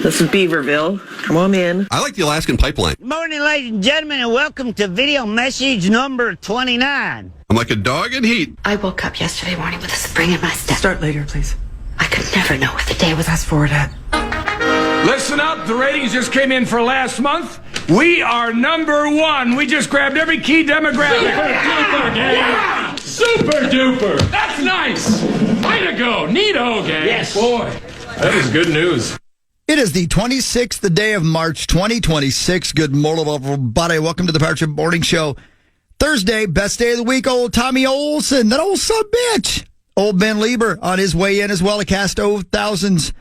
This is Beaverville. Come on in. I like the Alaskan pipeline. Good morning, ladies and gentlemen, and welcome to video message number 29. I'm like a dog in heat. I woke up yesterday morning with a spring in my step. Start later, please. I could never know what the day was. Fast forward ahead. Listen up, the ratings just came in for last month. We are number one. We just grabbed every key demographic. Super duper, gang. Yeah. Super duper. That's nice. Way to go. Neato, gang. Yes. Boy, that is good news. It is the 26th, the day of March 2026. Good morning, everybody. Welcome to the Power Trip Morning Show. Thursday, best day of the week, old Tommy Olson, that old son-bitch. Old Ben Leber on his way in as well, a cast of thousands.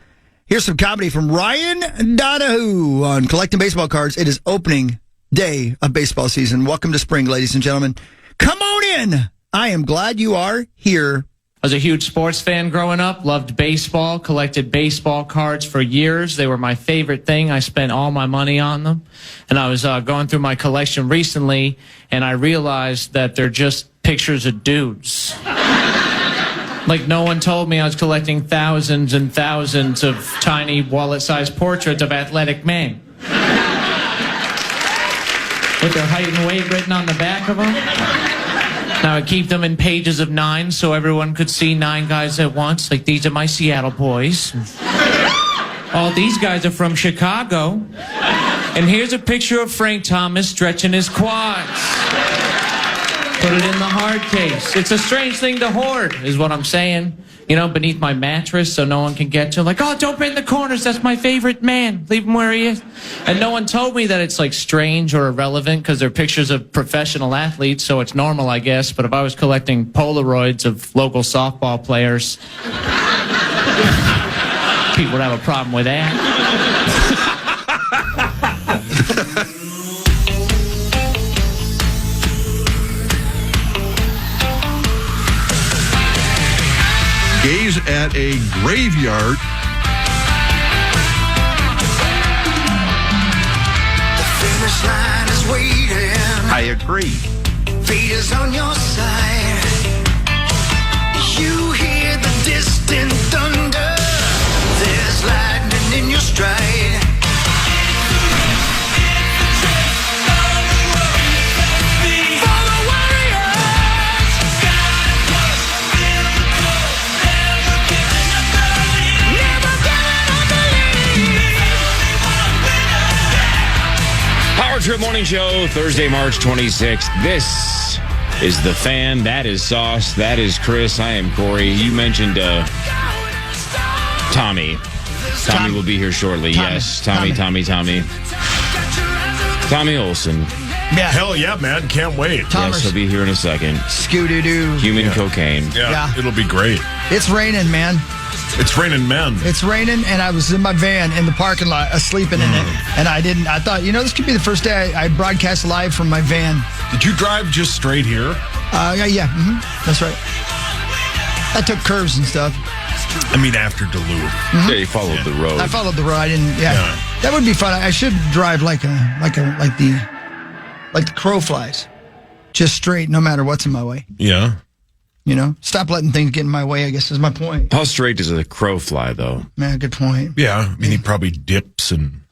Here's some comedy from Ryan Donahue on collecting baseball cards. It is opening day of baseball season. Welcome to spring, ladies and gentlemen. Come on in. I am glad you are here. I was a huge sports fan growing up, loved baseball, collected baseball cards for years. They were my favorite thing. I spent all my money on them. And I was going through my collection recently, and I realized that they're just pictures of dudes. Like, no one told me I was collecting thousands and thousands of tiny wallet-sized portraits of athletic men. With their height and weight written on the back of them. Now, I keep them in pages of 9 so everyone could see 9 guys at once. Like, these are my Seattle boys. All these guys are from Chicago. And here's a picture of Frank Thomas stretching his quads. Put it in the hard case. It's a strange thing to hoard, is what I'm saying. You know, beneath my mattress so no one can get to. Like, oh, don't bend the corners. That's my favorite man. Leave him where he is. And no one told me that it's, like, strange or irrelevant because they're pictures of professional athletes, so it's normal, I guess. But if I was collecting Polaroids of local softball players, people would have a problem with that. Gaze at a graveyard. The finish line is waiting. I agree. Fate is on your side. You hear the distant thunder. There's lightning in your stride. Trip Morning Show, Thursday, March 26th. This is The Fan. That is Sauce. That is Chris. I am Corey. You mentioned Tommy. Tommy will be here shortly. Tommy. Yes, Tommy. Tommy Olson. Yeah. Hell yeah, man. Can't wait. Thomas. Yes, he'll be here in a second. Scoo-doo-doo. Human cocaine. Yeah, it'll be great. It's raining, man. It's raining men. It's raining, and I was in my van in the parking lot, sleeping in it. And I thought, this could be the first day I broadcast live from my van. Did you drive just straight here? Yeah. That's right. I took curves and stuff. I mean, after Duluth. Yeah, you followed the road. I followed the road. I didn't. Yeah. That would be fun. I should drive like the crow flies, just straight, no matter what's in my way. Yeah. Stop letting things get in my way, I guess is my point. How straight does a crow fly, though? Man, good point. Yeah. I mean, he probably dips and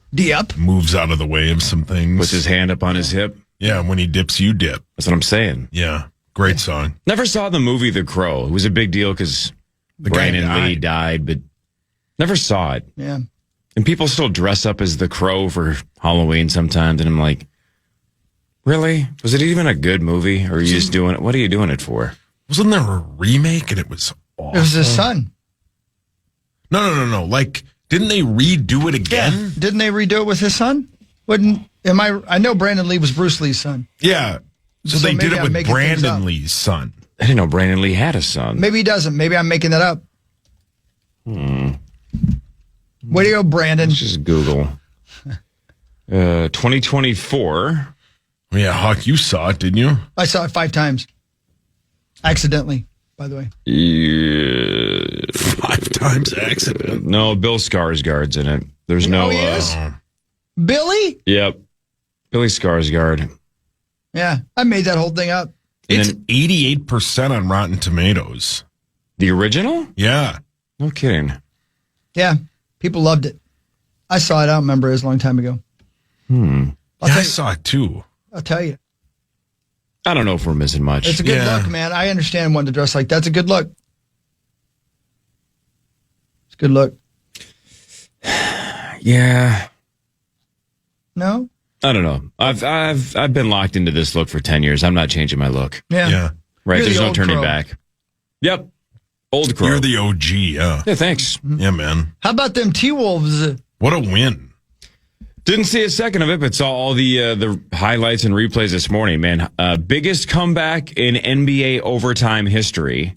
moves out of the way of some things. Puts his hand up on his hip? Yeah, when he dips, you dip. That's what I'm saying. Yeah. Great song. Never saw the movie The Crow. It was a big deal because Brandon Lee died, but never saw it. Yeah. And people still dress up as the Crow for Halloween sometimes, and I'm like, really? Was it even a good movie, or are you just doing it? What are you doing it for? Wasn't there a remake and it was awful? It was his son. No. Like, didn't they redo it again? Yeah. Didn't they redo it with his son? I know Brandon Lee was Bruce Lee's son. Yeah. So they did it with Brandon Lee's son. I didn't know Brandon Lee had a son. Maybe he doesn't. Maybe I'm making that up. Way to go, Brandon. Let's just Google. 2024. Yeah, Hawk, you saw it, didn't you? I saw it 5 times. Accidentally, by the way. Yeah. 5 times accident. No, Bill Skarsgård's in it. There's no... Yes. Billy? Yep. Billy Skarsgård. Yeah, I made that whole thing up. It's 88% on Rotten Tomatoes. The original? Yeah. No kidding. Yeah, people loved it. I saw it. I don't remember. It was a long time ago. I saw it too. I'll tell you. I don't know if we're missing much. It's a good look, man. I understand wanting to dress like that's a good look. It's a good look. Yeah. No? I don't know. I've been locked into this look for 10 years. I'm not changing my look. Yeah. Right. You're There's the no old turning crow. back. Yep. Old crow. You're the OG, yeah. Yeah, thanks. Yeah, man. How about them T-Wolves? What a win. Didn't see a second of it, but saw all the highlights and replays this morning, man. Biggest comeback in NBA overtime history,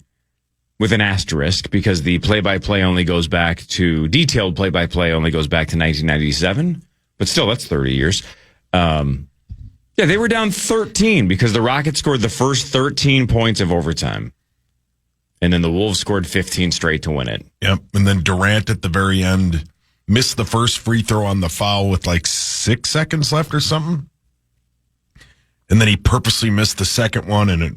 with an asterisk, because the play-by-play only goes back to, detailed play-by-play only goes back to 1997. But still, that's 30 years. Yeah, they were down 13 because the Rockets scored the first 13 points of overtime. And then the Wolves scored 15 straight to win it. Yep. And then Durant at the very end missed the first free throw on the foul with like 6 seconds left or something. And then he purposely missed the second one and it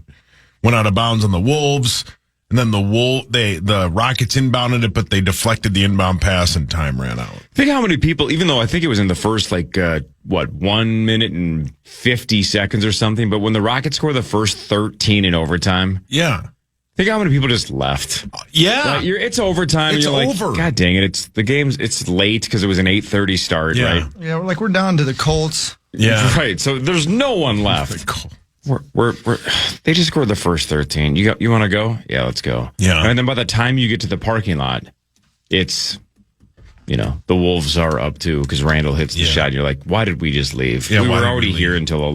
went out of bounds on the Wolves. And then the Rockets inbounded it, but they deflected the inbound pass and time ran out. Think how many people, even though I think it was in the first, 1 minute and 50 seconds or something, but when the Rockets scored the first 13 in overtime. Yeah. Think how many people just left. Yeah. It's overtime. It's and you're over. Like, God dang it. It's late because it was an 8:30 start, right? Yeah, we're down to the Colts. Yeah. Right. So there's no one left. They just scored the first 13. You want to go? Yeah, let's go. Yeah. And then by the time you get to the parking lot, it's, the Wolves are up too because Randall hits the shot. You're like, why did we just leave? Yeah, we why were did already we leave? here until 11:30.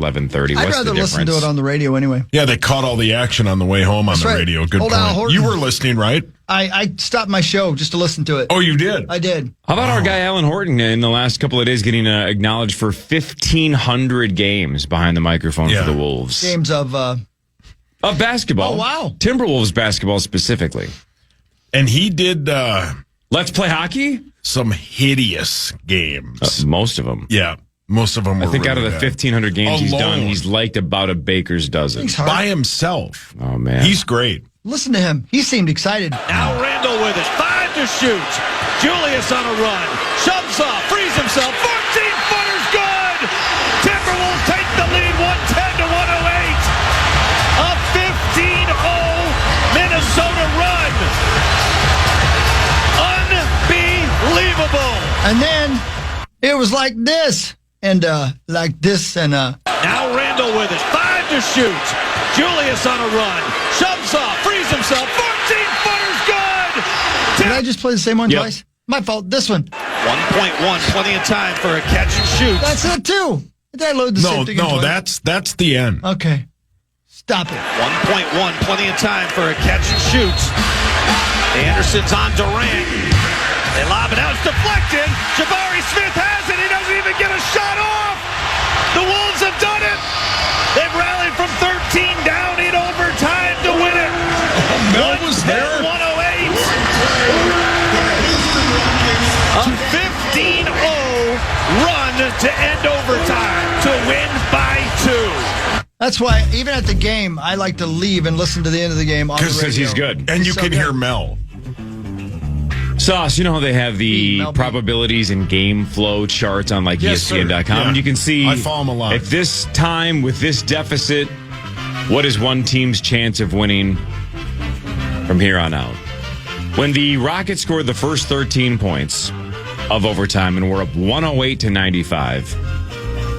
I'd What's rather the difference? listen to it on the radio anyway. Yeah, they caught all the action on the way home on That's the right. radio. Good Old Al point. Horton. You were listening, right? I stopped my show just to listen to it. Oh, you did? I did. How about our guy Alan Horton in the last couple of days getting acknowledged for 1,500 games behind the microphone for the Wolves? Games of basketball. Oh, wow. Timberwolves basketball specifically. And he did Let's Play Hockey? some hideous games. Most of them. Yeah. Most of them were I think really out of the bad. 1,500 games he's Alone. done, he's liked about a baker's dozen. Thanks, Hart. By himself. Oh, man. He's great. Listen to him. He seemed excited. Now Randall with it. 5 to shoot. Julius on a run. Shoves off. Frees himself. 14-footer's good. Timberwolves take the lead 110 to 108. A 15-0 Minnesota run. Unbelievable. And then it was like this and like this and Now Randall with it. 5 to shoot. Julius on a run. Shoves off. Frees himself. 14-footer's good. Did I just play the same one Yep. twice? My fault. This one. 1.1. Plenty of time for a catch and shoot. That's it too. Did I load the same thing? in twice? that's the end. Okay. Stop it. 1.1. Plenty of time for a catch and shoot. Anderson's on Durant. They lob it out. It's deflected. Jabari Smith has it. He doesn't even get a shot off. The Wolves have done it. They've rallied from 13 down in overtime to win it. Mel was there. 108. A 15-0 run to end overtime to win by 2. That's why even at the game, I like to leave and listen to the end of the game on the radio. Because he's good. And you so can good. hear Mel. Sauce, you know how they have the Mel B. probabilities and game flow charts on like Yes, sir. ESPN.com? Yeah. And you can see I follow 'em a lot. at this time with this deficit, what is one team's chance of winning from here on out? When the Rockets scored the first 13 points of overtime and were up 108 to 95,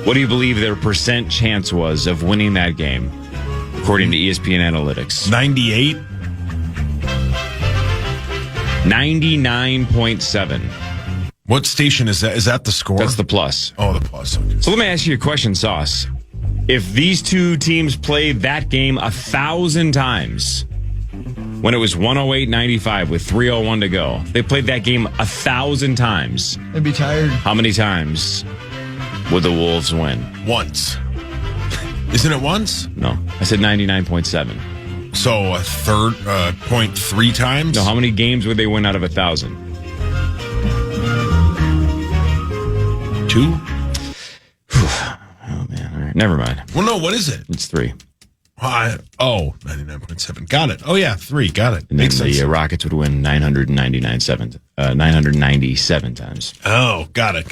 what do you believe their percent chance was of winning that game, according to ESPN Analytics? 98. 99.7. What station is that? Is that the score? That's the plus. Oh, the plus. Okay. So let me ask you a question, Sauce. If these two teams played that game 1,000 times, when it was 108-95 with 3:01 to go, they played that game 1,000 times. They'd be tired. How many times would the Wolves win? Once. Isn't it once? No, I said 99.7. So a third, 0.3 times? No, how many games would they win out of 1,000? 2? Oh, man. All right. Never mind. Well, no, what is it? It's 3. 99.7. Got it. Oh, yeah, 3. Got it. And then Makes sense. the Rockets would win 997 times. Oh, got it.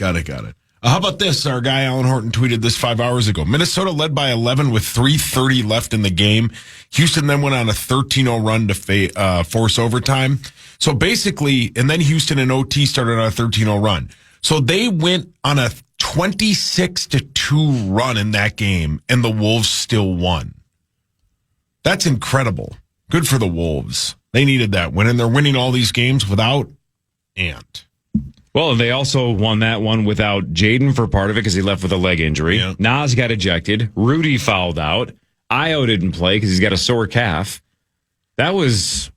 How about this? Our guy Alan Horton tweeted this 5 hours ago. Minnesota led by 11 with 3:30 left in the game. Houston then went on a 13-0 run to force overtime. So basically, and then Houston and OT started on a 13-0 run. So they went on a 26-2 run in that game, and the Wolves still won. That's incredible. Good for the Wolves. They needed that win, and they're winning all these games without Ant. Well, they also won that one without Jaden for part of it because he left with a leg injury. Yeah. Nas got ejected. Rudy fouled out. Io didn't play because he's got a sore calf. That was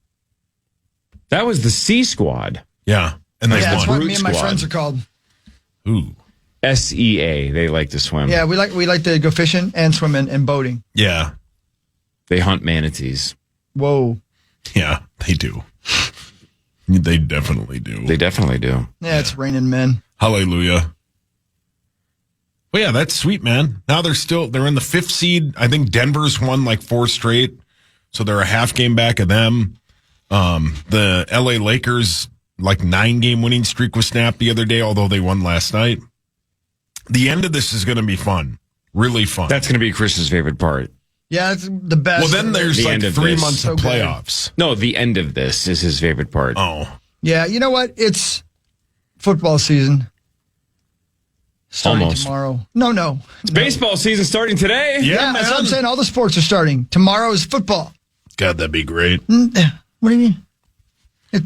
the C squad. Yeah, and they That's won. what me and my friends are called. Ooh. SEA. They like to swim. Yeah, we like to go fishing and swimming and boating. Yeah. They hunt manatees. Whoa. Yeah, they do. They definitely do. They definitely do. Yeah, it's raining men. Hallelujah. Well, yeah, that's sweet, man. Now they're in the 5th seed. I think Denver's won like 4 straight. So they're a half game back of them. The LA Lakers, like 9-game winning streak was snapped the other day, although they won last night. The end of this is going to be fun. Really fun. That's going to be Chris's favorite part. Yeah, it's the best. Well, then there's The like end of 3 this. months of So good. playoffs. No, the end of this is his favorite part. Oh. Yeah, you know what? It's football season. Starting Almost. tomorrow. No. It's baseball season starting today. Yeah, that's what I'm saying. All the sports are starting. Tomorrow is football. God, that'd be great. What do you mean?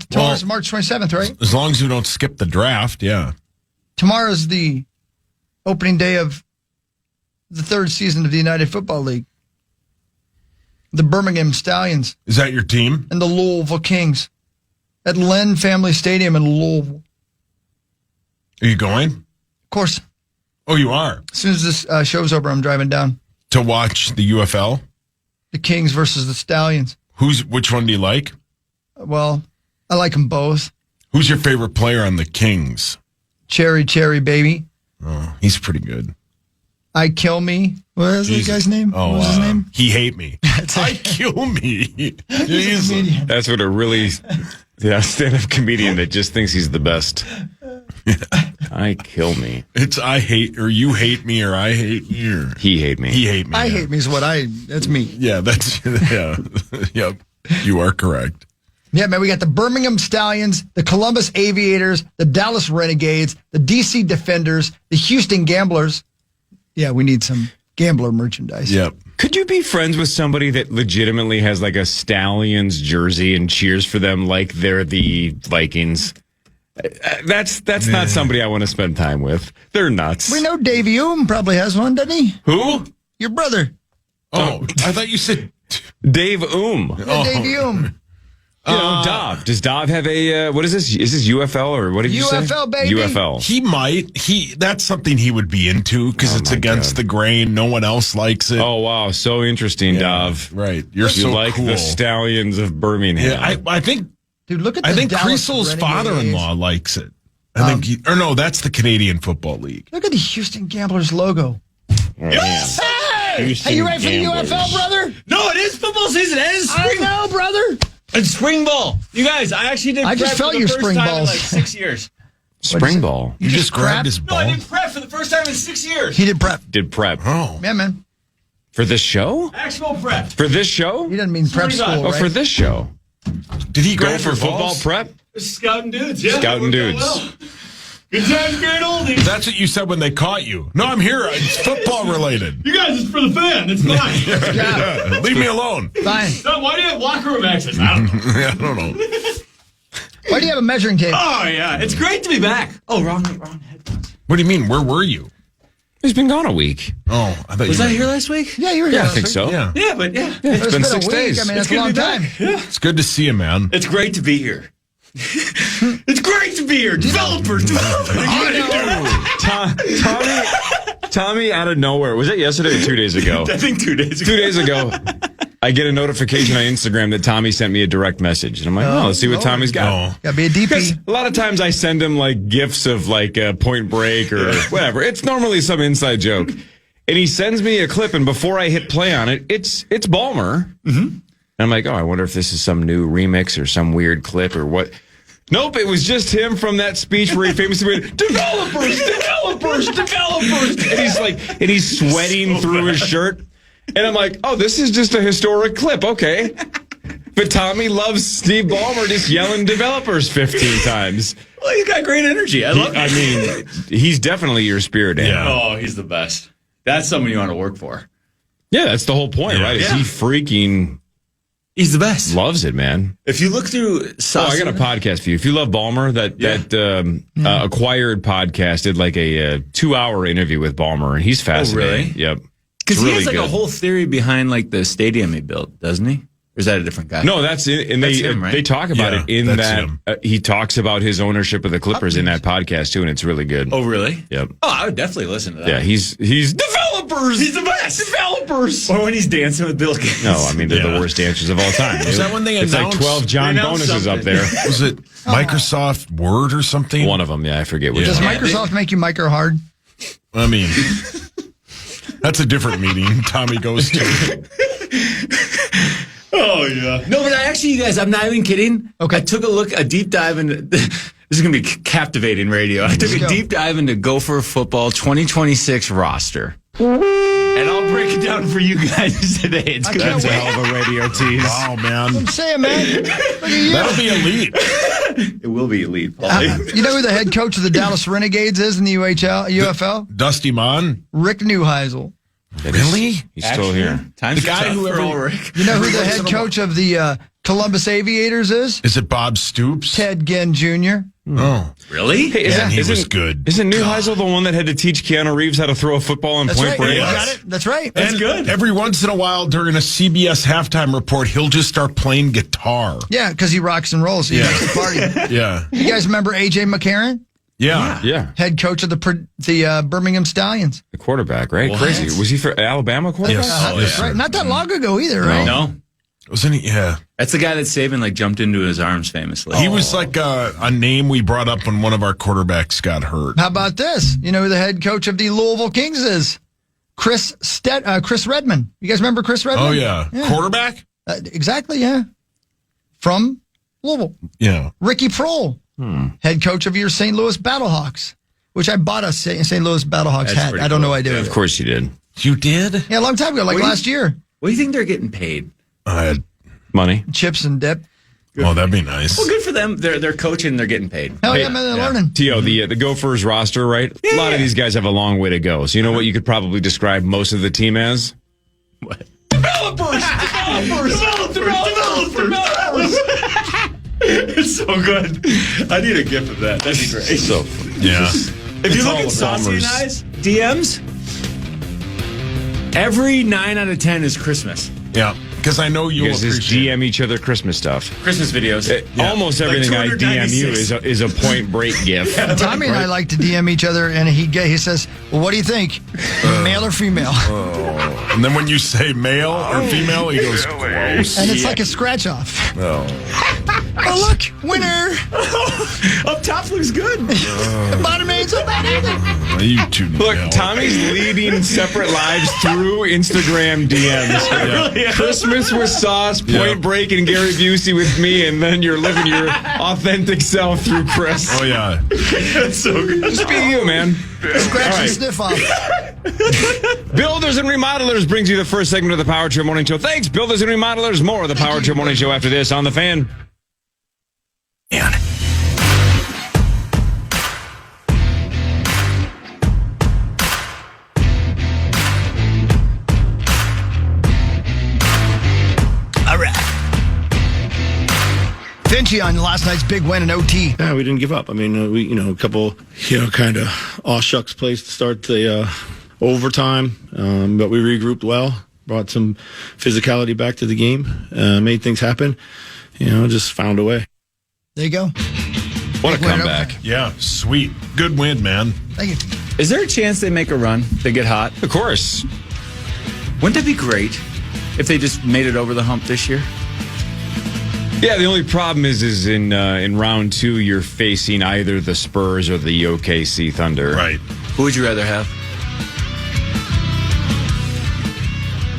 Tomorrow's March 27th, right? As long as you don't skip the draft, yeah. Tomorrow's the opening day of the 3rd season of the United Football League. The Birmingham Stallions Is that your team? and the Louisville Kings at Len Family Stadium in Louisville. Are you going? Of course, Oh, you are? as soon as this show's over, I'm driving down. To watch the UFL? The Kings versus the Stallions. Which one do you like? Well, I like them both. Who's your favorite player on the Kings? Cherry Baby. Oh, he's pretty good. I Kill Me. What is the guy's name? Oh, what was his name? He Hate Me. I Kill Me. Jesus. That's what a really stand-up comedian that just thinks he's the best. I Kill Me. It's I hate, or you hate me, or I hate you. He Hate Me. He Hate Me. I Hate Me is that's me. Yeah, yep. You are correct. Yeah, man, we got the Birmingham Stallions, the Columbus Aviators, the Dallas Renegades, the DC Defenders, the Houston Gamblers. Yeah, we need some gambler merchandise. Yep. Could you be friends with somebody that legitimately has like a Stallions jersey and cheers for them like they're the Vikings? That's not somebody I want to spend time with. They're nuts. We know Dave Hume probably has one, doesn't he? Who? Your brother. Oh, I thought you said Dave Oom. Yeah, Dave Hume. You know, Dov. Does Dov have a, what is this? Is this UFL or what did you say? UFL, baby. UFL. he might. That's something he would be into because it's against the grain. No one else likes it. Oh, wow. So interesting, Dov. Right. You're You so like cool. the Stallions of Birmingham. Yeah, I think. Dude, look at the I think Dallas Creasel's Renegades. father-in-law likes it. I think no, that's the Canadian Football League. Look at the Houston Gamblers logo. Yes! Hey, you ready for the UFL, brother? No, it is football season. It is I know, brother. It's spring ball. You guys, I actually did I prep just felt for the your first spring time balls. in like 6 years. Spring ball. You just grabbed his No, ball. I did prep for the first time in 6 years. He did prep. Did prep. Oh. Yeah, man. For this show? Actual prep. For this show? He doesn't mean prep school, Oh, Oh, right? for this show. Did he Go grab for your football balls? prep? Scouting dudes, yeah. Scouting Worked out dudes. well. Good times, great oldies. That's what you said when they caught you. No, I'm here. It's football related. You guys, it's for the fan. It's fine. Yeah, leave me alone. Fine. So why do you have locker room access? I don't know. Yeah, I don't know. Why do you have a measuring tape? Oh, yeah. It's great to be back. Oh, wrong headphones. What do you mean? Where were you? He's been gone a week. Oh, I thought Was you I meant- here last week? Yeah, you were here. Yeah, I last think week. so. Yeah. Yeah, but yeah. It's It's been been 6 a week. days. I mean, that's It's a good to long be time. back. Yeah. It's good to see you, man. It's great to be here. It's great to be here. Developer. Tommy out of nowhere. Was that yesterday or 2 days ago? I think 2 days ago. 2 days ago, I get a notification on Instagram that Tommy sent me a direct message. And I'm like, oh, let's see what Tommy's got. Oh. Gotta be a Because DP. a lot of times I send him like gifs of like Point Break or whatever. It's normally some inside joke. And he sends me a clip, and before I hit play on it, it's Ballmer. Mm-hmm. And I'm like, oh, I wonder if this is some new remix or some weird clip or what. Nope, it was just him from that speech where he famously went, developers. And he's sweating through his shirt. And I'm like, oh, this is just a historic clip. Okay. But Tommy loves Steve Ballmer just yelling developers 15 times. Well, he's got great energy. I love it. I mean, he's definitely your spirit animal. Yeah. Oh, he's the best. That's someone you want to work for. Yeah, that's the whole point, right? Is he freaking... He's the best. Loves it, man. If you look through... I got a podcast for you. If you love Ballmer, that Acquired podcast did like a 2-hour interview with Ballmer, and he's fascinating. Oh, really? Yep. Because he has like a whole theory behind like the stadium he built, doesn't he? Or is that a different guy? No, that's it. And that's him, right? They talk about it in that. He talks about his ownership of the Clippers in that podcast, too, and it's really good. Oh, really? Yep. Oh, I would definitely listen to that. Yeah, he's developers. He's the best. Developers. Or when he's dancing with Bill Gates. No, I mean, they're the worst dancers of all time. Was that when they It's announced? like 12 John bonuses something. up there. Was it Microsoft Word or something? One of them, yeah, I forget which Does one. Microsoft make you micro hard? I mean, that's a different meeting Tommy goes to. Oh, yeah. No, but actually, you guys, I'm not even kidding. Okay. I took a deep dive into... This is going to be captivating radio. I took a deep dive into Gopher Football 2026 roster. And I'll break it down for you guys today. It's going to be a hell of a radio tease. Wow, man. I'm saying, man. Look at you. That'll be elite. It will be elite. You know who the head coach of the Dallas Renegades is in the UFL? Dusty Mon. Rick Neuheisel. Really? He's still here. Time's The guy tough who for ever- old Rick. You know who the head coach of the Columbus Aviators is? Is it Bob Stoops? Ted Ginn Jr. Oh. Really? Hey, Yeah, he was good. Isn't Neuheisel the one that had to teach Keanu Reeves how to throw a football in That's Point right. Break? You got it. That's right. That's good. Every once in a while during a CBS halftime report, he'll just start playing guitar. Yeah, because he rocks and rolls. He likes to party. Yeah. You guys remember A.J. McCarron? Yeah. Yeah. Head coach of the Birmingham Stallions. The quarterback, right? What? Crazy. Was he for Alabama quarterback? Yes. That's right. Not that long ago either, right? No. Wasn't he? Yeah. That's the guy that Saban like jumped into his arms famously. He was like a name we brought up when one of our quarterbacks got hurt. How about this? You know who the head coach of the Louisville Kings is? Chris Redman. You guys remember Chris Redman? Oh, yeah. Quarterback? Exactly, yeah. From Louisville. Yeah. Ricky Prohl, head coach of your St. Louis Battlehawks, which I bought a St. Louis Battlehawks That's hat. pretty I don't know cool. why I did Of it. course you did. You did? Yeah, a long time ago, like What do you- last year. What do you think they're getting paid? Money. Chips and dip. Oh, that'd be nice. Well, good for them. They're coaching. They're getting paid. Hell yeah, man, they're learning. T.O., the Gophers roster, right? A lot of these guys have a long way to go. So you know what you could probably describe most of the team as? What? Developers! It's so good. I need a gift of that. That'd be great. So Yeah. If you It's look all at the Saucy and Palmers. I's DMs, every 9 out of 10 is Christmas. Yeah. Because I know you you'll guys just appreciate DM each other Christmas stuff. Christmas videos. Almost Like everything I DM you 296. is a Point Break gift. Tommy and I like to DM each other, and he says, well, what do you think? Male or female? And then when you say male or female, he goes, gross. And it's like a scratch off. Oh. Oh, look, winner. Up top looks good. Bottom ain't so bad either. You two Look, know. Tommy's leading separate lives through Instagram DMs. Christmas with Sauce, Point Break, and Gary Busey with me, and then you're living your authentic self through Chris. Oh, yeah. That's so good. Just be you, man. Scratch All and right. sniff off. Builders and Remodelers brings you the first segment of the Power Trip Morning Show. Thanks, Builders and Remodelers. More of the Power Trip Morning Show after this on The Fan. Man. All right. Finchy on last night's big win in OT. Yeah, we didn't give up. I mean, we a couple, kind of aw shucks plays to start the overtime, but we regrouped well, brought some physicality back to the game, made things happen. Just found a way. There you go. What a Big win comeback. over. Yeah, sweet. Good win, man. Thank you. Is there a chance they make a run? They get hot? Of course. Wouldn't that be great if they just made it over the hump this year? Yeah, the only problem is in round 2, you're facing either the Spurs or the OKC Thunder. Right. Who would you rather have?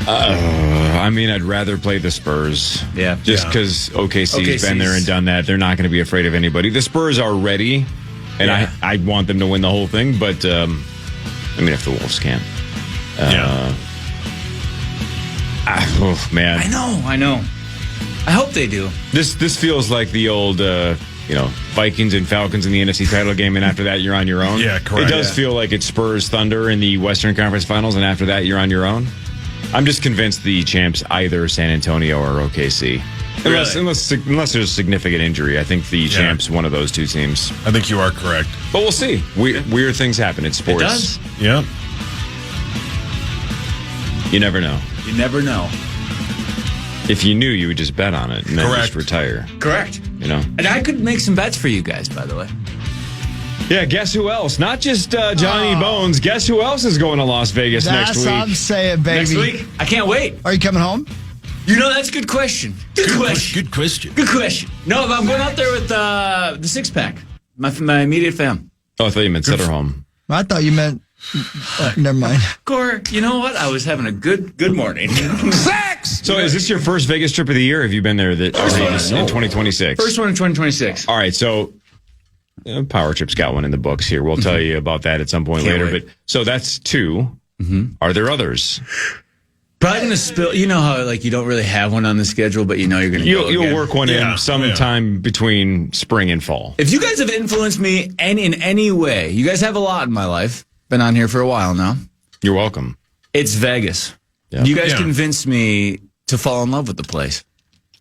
I mean, I'd rather play the Spurs. Yeah. Just because OKC's been there and done that. They're not going to be afraid of anybody. The Spurs are ready, and I want them to win the whole thing, but, I mean, if the Wolves can't. Oh, man. I know. I hope they do. This feels like the old, Vikings and Falcons in the NFC title game, and after that, you're on your own. Yeah, correct. It does feel like it's Spurs Thunder in the Western Conference Finals, and after that, you're on your own. I'm just convinced the champs either San Antonio or OKC. Unless there's significant injury, I think the champs one of those two teams. I think you are correct. But we'll see. Weird things happen in sports. It does. Yeah. You never know. You never know. If you knew, you would just bet on it and then just retire. Correct. And I could make some bets for you guys, by the way. Yeah, guess who else? Not just Johnny Bones. Guess who else is going to Las Vegas next week? That's what I'm saying, baby. Next week? I can't wait. Are you coming home? That's a good question. Good question. No, but I'm going out there with the six-pack. My immediate fam. Oh, I thought you meant Sutterholm. I thought you meant... never mind. Gore, you know what? I was having a good morning. Sex! So is this your first Vegas trip of the year? Or have you been there in 2026? First one in 2026. All right, so Power Trip's got one in the books here. We'll tell you about that at some point later. But so that's two. Are there others? Probably going to spill. You know how you don't really have one on the schedule, but you're going to You'll work one in sometime between spring and fall. If you guys have influenced me in any way, you guys have a lot in my life. Been on here for a while now. You're welcome. It's Vegas. Yeah. You guys convinced me to fall in love with the place.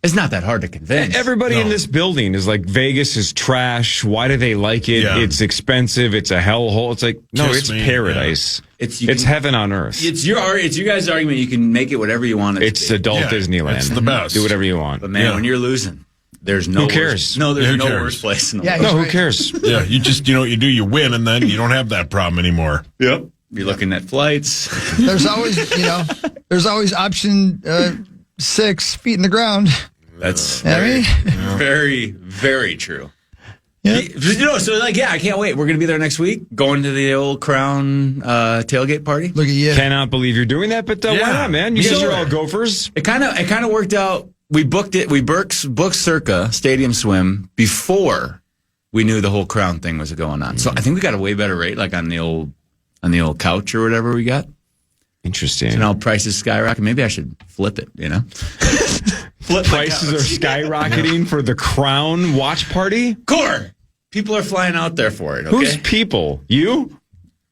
It's not that hard to convince. Everybody in this building is like, Vegas is trash. Why do they like it? Yeah. It's expensive. It's a hellhole. It's like, no, it's paradise. Yeah. It's heaven on earth. It's your guys' argument. You can make it whatever you want it it's to be. Adult Disneyland. It's the best. Do whatever you want. But man, when you're losing, there's no who cares? There's no worse place in the world. No, who cares? Yeah, you just what you do, you win, and then you don't have that problem anymore. Yep. You're looking at flights. There's always option 6 feet in the ground. That's very, very true. Yep. So I can't wait. We're going to be there next week, going to the old Crown tailgate party. Look at you. Cannot believe you're doing that, but why not, man? You guys are all gophers. It kind of worked out. We booked it. We booked Circa Stadium Swim before we knew the whole Crown thing was going on. So I think we got a way better rate, like on the old couch or whatever we got. Interesting. So now prices skyrocket. Maybe I should flip it. Prices are skyrocketing for the Crown watch party. Core. People are flying out there for it. Okay? Who's people? You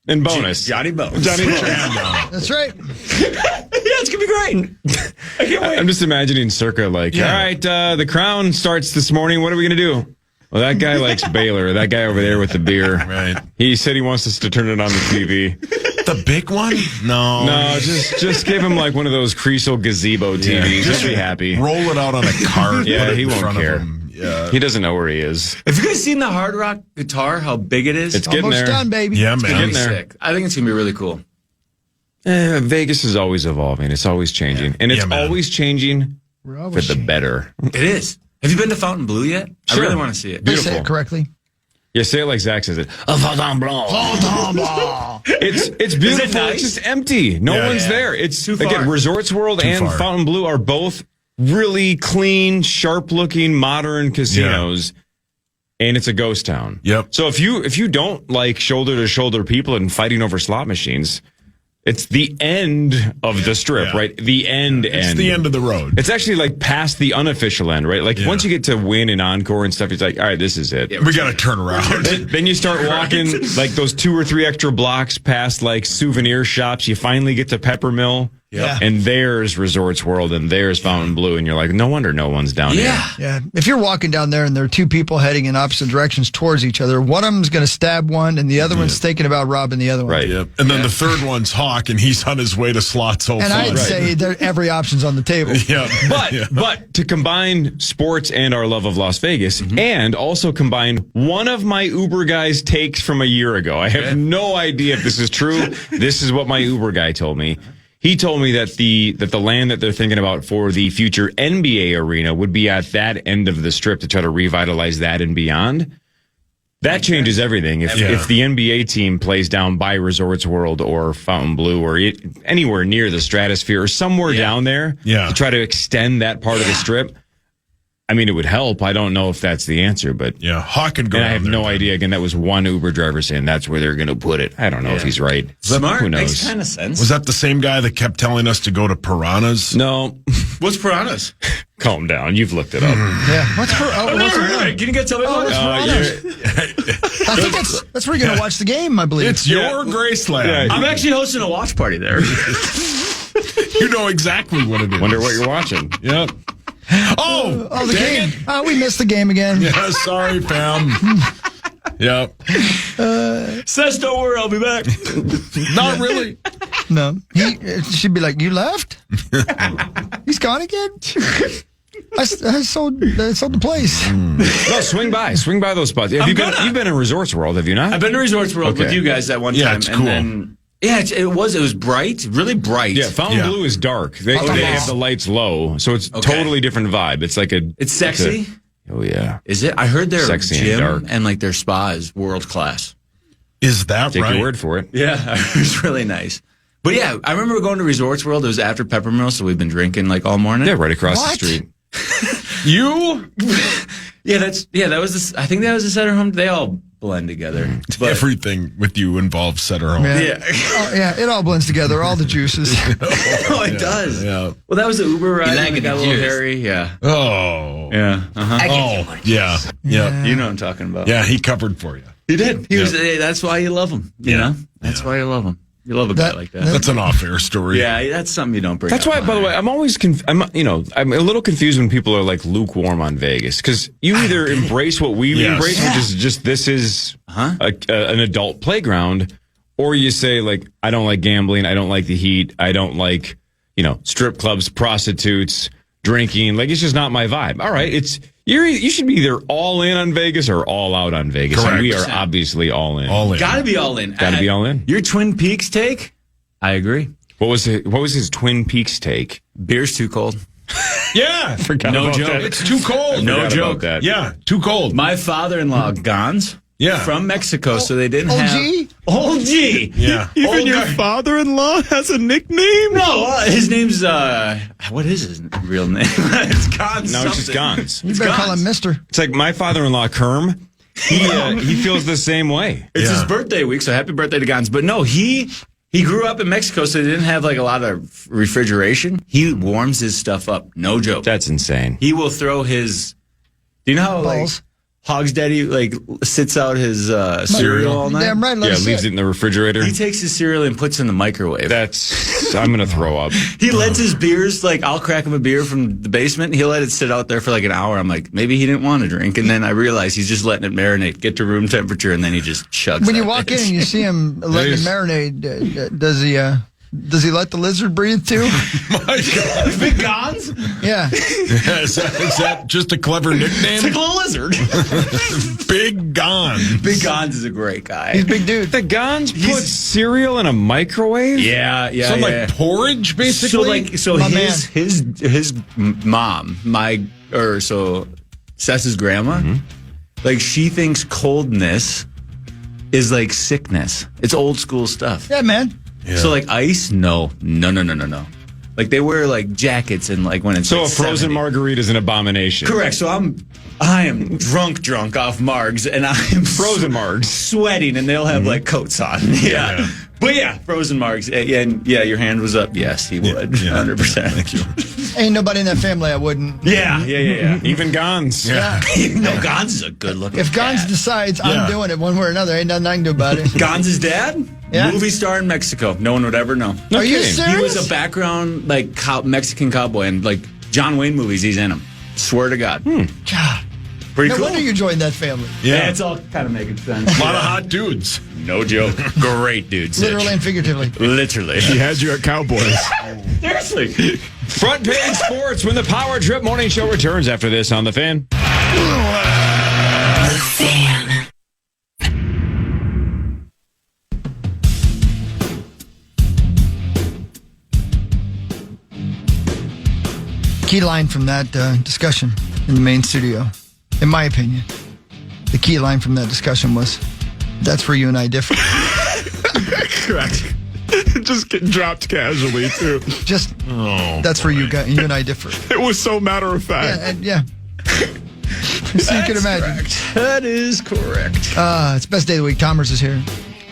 and Bonus. Johnny Bones. That's right. It's gonna be great. I can't wait. I'm just imagining Circa all right, the Crown starts this morning. What are we gonna do? Well, that guy likes Baylor. That guy over there with the beer. Right. He said he wants us to turn it on the TV. The big one? No, just give him like one of those Creasel gazebo TVs. Just be happy. Roll it out on a cart. Yeah, he won't care. Yeah. He doesn't know where he is. Have you guys seen the Hard Rock guitar? How big it is? It's getting almost there. Done, baby. Yeah, it's man. getting there. Sick. I think it's gonna be really cool. Vegas is always evolving. It's always changing, and it's always changing for the better. It is. Have you been to Fontainebleau yet? Sure. I really want to see it. Beautiful. Say it correctly. Yeah, say it like Zach says it. Fontainebleau. It's beautiful. Nice? It's just empty. No one's there. It's too far. Again, Resorts World and Fontainebleau are both really clean, sharp-looking, modern casinos, and it's a ghost town. Yep. So if you don't like shoulder-to-shoulder people and fighting over slot machines, it's the end of the strip, right? The end. It's the end of the road. It's actually like past the unofficial end, right? Like once you get to Win and Encore and stuff, it's like, all right, this is it. Yeah, we got to turn around. Then you start walking like those 2 or 3 extra blocks past like souvenir shops. You finally get to Peppermill. Yeah. And there's Resorts World and there's Fontainebleau, and you're like, no wonder no one's down here. Yeah. If you're walking down there and there are 2 people heading in opposite directions towards each other, one of them's going to stab one and the other one's thinking about robbing the other one. Right. Yep. And then the third one's Hawk, and he's on his way to slots. And I'd say every option's on the table. Yeah. But to combine sports and our love of Las Vegas, and also combine one of my Uber guys' takes from a year ago. I have no idea if this is true. This is what my Uber guy told me. He told me that the land that they're thinking about for the future NBA arena would be at that end of the strip to try to revitalize that and beyond. That changes everything. If the NBA team plays down by Resorts World or Fontainebleau or anywhere near the Stratosphere or somewhere down there to try to extend that part of the strip, I mean, it would help. I don't know if that's the answer, but Hawk could go. And I have no idea. Again, that was one Uber driver saying that's where they're going to put it. I don't know if he's right. Smart. Who knows? Makes kind of sense. Was that the same guy that kept telling us to go to Piranhas? No. What's Piranhas? Calm down. You've looked it up. Yeah. What's Can you guys tell me what? I think that's where you're going to watch the game, I believe. It's your Graceland. Yeah. I'm actually hosting a watch party there. You know exactly what it is. Wonder what you're watching. Yep. Oh, the game. Oh, we missed the game again. Yeah, sorry, fam. Yep. Says, don't worry, I'll be back. Not really. No. She'd be like, you left? He's gone again? I sold the place. No, swing by those spots. You've been in Resorts World, have you not? I've been to Resorts World with you guys that one time. Yeah, it's cool. And then, it was bright, really bright. Yeah, Fontainebleau is dark. They have the lights low, so it's totally different vibe. It's like it's sexy. Oh yeah, is it? I heard their sexy gym and dark, and like their spa is world class. Is that Take right? your word for it. Yeah, it was really nice. But yeah, I remember going to Resorts World. It was after Peppermill, so we've been drinking like all morning. Yeah, right across the street. You? That was this. I think that was the Sutter home. They all blend together. But Everything with you involves Sutter home. Yeah. It all blends together, all the juices. Oh, it does. Yeah. Well, that was the Uber ride. It got a little hairy. Yeah. Oh. Yeah. Oh, yeah. Yeah. You know what I'm talking about. Yeah, he covered for you. He did. He was. That's why you love him. You know. That's why you love him. You love a guy like that. That's an off-air story. Yeah, that's something you don't bring. That's why, by the way, I'm always I'm a little confused when people are like lukewarm on Vegas, because you either embrace what we embrace, which is just this is an adult playground, or you say like I don't like gambling, I don't like the heat, I don't like strip clubs, prostitutes, drinking. Like it's just not my vibe. All right, you should be either all in on Vegas or all out on Vegas. Correct. And we are obviously all in. All in. Gotta be all in. Gotta be all in. Your Twin Peaks take? I agree. What was his Twin Peaks take? Beer's too cold. Yeah. No joke. That. It's too cold. No joke. That. Yeah, too cold. My father-in-law, Gons. Yeah. From Mexico, so they didn't Old have... G? Old G. Yeah. Even your father-in-law has a nickname? No, his name's, what is his real name? It's Gons. No, it's just Gons. You better call him Mister. It's like my father-in-law, Kerm. He feels the same way. It's his birthday week, so happy birthday to Gons. But no, he grew up in Mexico, so they didn't have like a lot of refrigeration. He warms his stuff up. No joke. That's insane. He will throw his... Do you know how, Balls. Hog's Daddy, sits out his cereal all night? Damn right. Leaves it in the refrigerator. He takes his cereal and puts it in the microwave. I'm going to throw up. He lets his beers, I'll crack him a beer from the basement, and he'll let it sit out there for an hour. I'm like, maybe he didn't want to drink. And then I realize he's just letting it marinate, get to room temperature, and then he just chugs When you that walk bitch. in and you see him letting it marinate, does he let the lizard breathe too? My God. Big Gons? Yeah. Is that just a clever nickname? It's like a little lizard. Big Gons. Big Gons is a great guy. He's a big dude. The Gons put cereal in a microwave? Yeah. So porridge, basically? So his mom, Seth's grandma, she thinks coldness is like sickness. It's old school stuff. Yeah, man. Yeah. So ice? No. They wear jackets and when it's so a frozen 70. margarita is an abomination. Correct. So I am drunk off margs, and I am frozen margs sweating, and they'll have coats on. Yeah. But yeah, frozen margs. And your hand was up. Yes, he would. 100%. Thank you. Ain't nobody in that family I wouldn't. Yeah. Even Gons. Yeah. No, Gons is a good looking. If Gons decides I'm doing it one way or another, ain't nothing I can do about it. Gons' dad? Yeah. Movie star in Mexico. No one would ever know. Are you kidding. serious? He was a background Mexican cowboy, and John Wayne movies. He's in them. Swear to God. God. Pretty No cool. wonder you joined that family. Yeah, it's all kind of making sense. A lot of hot dudes. No joke. Great dudes. Literally and figuratively. Literally. He had you at Cowboys. Seriously. Front page sports when the Power Trip Morning Show returns after this on The Fan. The Fan. Key line from that discussion in the main studio, in my opinion, The key line from that discussion was, "That's where you and I differ." Correct. Just get dropped casually, too. That's where you and I differ. It was so matter of fact. Yeah. So you can imagine. Correct. That is correct. It's best day of the week. Thomas is here.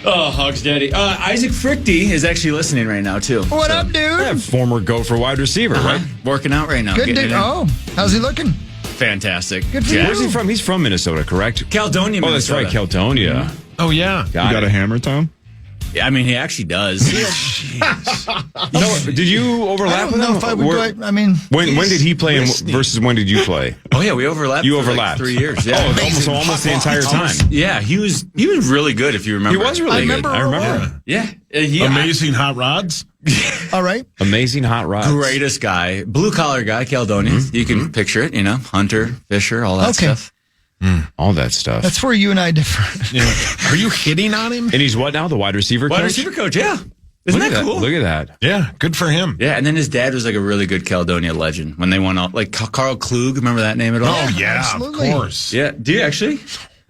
Oh, Hogs Daddy. Isaac Frichte is actually listening right now, too. What up, dude? Yeah, former Gopher wide receiver, right? Working out right now. Good dude. Oh, how's he looking? Fantastic. Good for you. Where's he from? He's from Minnesota, correct? Caledonia, Oh, that's Minnesota. right, Caledonia. Oh, yeah. Got it. a hammer, Tom? Yeah, I mean, he actually does. Did you overlap with him? I don't know if I would go. I mean, When did he play versus when did you play? Oh, yeah, we overlapped. You for overlapped. Like 3 years. Yeah. Oh, almost the entire time. Yeah, he was really good, if you remember. He was really good. I remember. Yeah. Amazing hot rods. All right. Amazing hot rods. Greatest guy. Blue collar guy, Caledonia. You can picture it, hunter, fisher, all that stuff. All that stuff. That's where you and I differ. Yeah. Are you hitting on him? And he's what now? The wide receiver coach? Wide receiver coach, yeah. Isn't that cool? Look at that. Yeah, good for him. Yeah, and then his dad was like a really good Caledonia legend when they won all, like Carl Klug, remember that name at all? Oh, yeah, absolutely. of course. Yeah, do you actually?